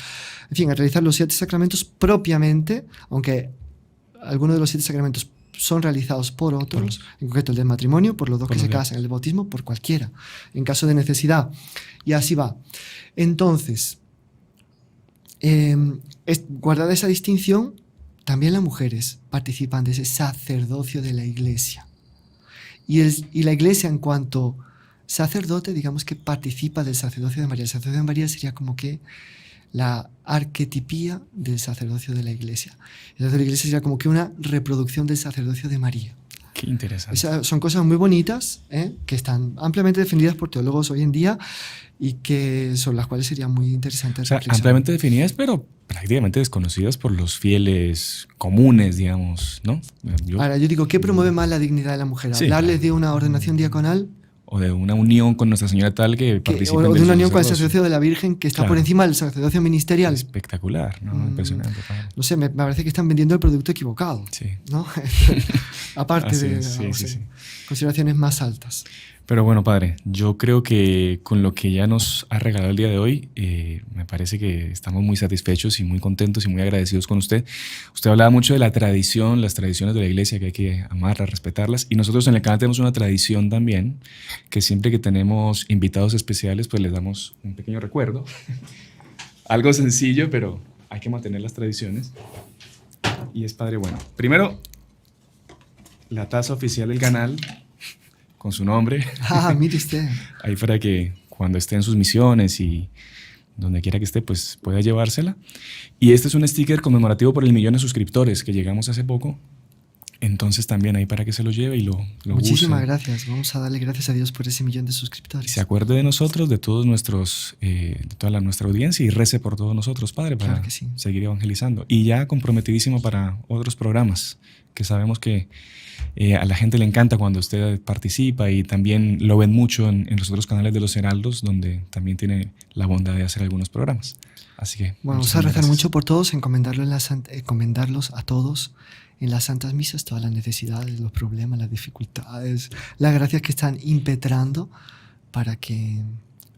en fin, a realizar los 7 sacramentos propiamente, aunque algunos de los 7 sacramentos son realizados por otros, en concreto el del matrimonio, por los dos que se casan, el del bautismo, por cualquiera, en caso de necesidad. Y así va. Entonces, guardada esa distinción, también las mujeres participan de ese sacerdocio de la Iglesia. Y la Iglesia, en cuanto sacerdote, digamos que participa del sacerdocio de María. El sacerdocio de María sería como que la arquetipía del sacerdocio de la Iglesia. El sacerdocio de la Iglesia sería como que una reproducción del sacerdocio de María. Qué interesante. Son cosas muy bonitas, que están ampliamente defendidas por teólogos hoy en día y que sobre las cuales sería muy interesante reflexionar. Ampliamente definidas, pero prácticamente desconocidas por los fieles comunes, digamos, ¿no? Ahora, yo digo, ¿qué promueve más la dignidad de la mujer? Sí, ¿Hablarles de una ordenación diaconal? O de una unión con Nuestra Señora tal que participa o de una unión con el sacerdocio de la Virgen que está por encima del sacerdocio ministerial. Espectacular, ¿no? Impresionante. No sé, me parece que están vendiendo el producto equivocado. Sí. ¿No? Aparte de consideraciones más altas. Pero bueno, padre, yo creo que con lo que ya nos ha regalado el día de hoy, me parece que estamos muy satisfechos y muy contentos y muy agradecidos con usted. Usted hablaba mucho de la tradición, las tradiciones de la Iglesia, que hay que amarlas, respetarlas. Y nosotros en el canal tenemos una tradición también, que siempre que tenemos invitados especiales, pues les damos un pequeño recuerdo. Algo sencillo, pero hay que mantener las tradiciones. Y es, padre, bueno, primero, la taza oficial del canal, con su nombre. Mire usted. Ahí para que cuando esté en sus misiones y donde quiera que esté, pues pueda llevársela. Y este es un sticker conmemorativo por el 1.000.000 de suscriptores que llegamos hace poco. Entonces también ahí para que se lo lleve y lo Muchísimas use. Gracias. Vamos a darle gracias a Dios por ese 1.000.000 de suscriptores. Se acuerde de nosotros, de todos nuestros, de toda nuestra audiencia y rece por todos nosotros, Padre, para seguir evangelizando. Y ya comprometidísimo para otros programas que sabemos que a la gente le encanta cuando usted participa y también lo ven mucho en los otros canales de los Heraldos, donde también tiene la bondad de hacer algunos programas. Así que bueno, vamos a rezar mucho por todos, encomendarlos a todos en las santas misas, todas las necesidades, los problemas, las dificultades, las gracias que están impetrando para que,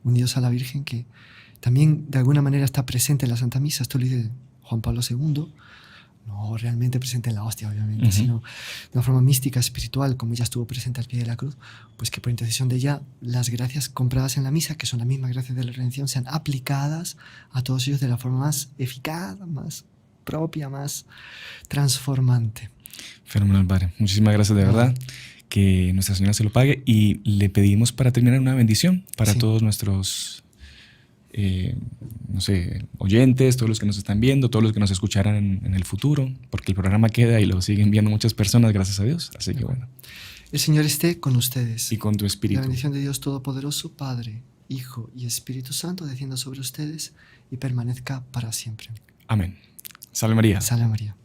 unidos a la Virgen, que también de alguna manera está presente en la Santa Misa, esto lo dice Juan Pablo II, no realmente presente en la hostia, obviamente, sino de una forma mística, espiritual, como ella estuvo presente al pie de la cruz, pues que por intercesión de ella las gracias compradas en la misa, que son las mismas gracias de la redención, sean aplicadas a todos ellos de la forma más eficaz, más propia, más transformante. Fenomenal, Padre. Muchísimas gracias de verdad. Que Nuestra Señora se lo pague. Y le pedimos para terminar una bendición para todos nuestros oyentes, todos los que nos están viendo, todos los que nos escucharán en el futuro, porque el programa queda y lo siguen viendo muchas personas, gracias a Dios. Así que bueno. El Señor esté con ustedes. Y con tu espíritu. La bendición de Dios Todopoderoso, Padre, Hijo y Espíritu Santo, descienda sobre ustedes y permanezca para siempre. Amén. Salve María. Salve María.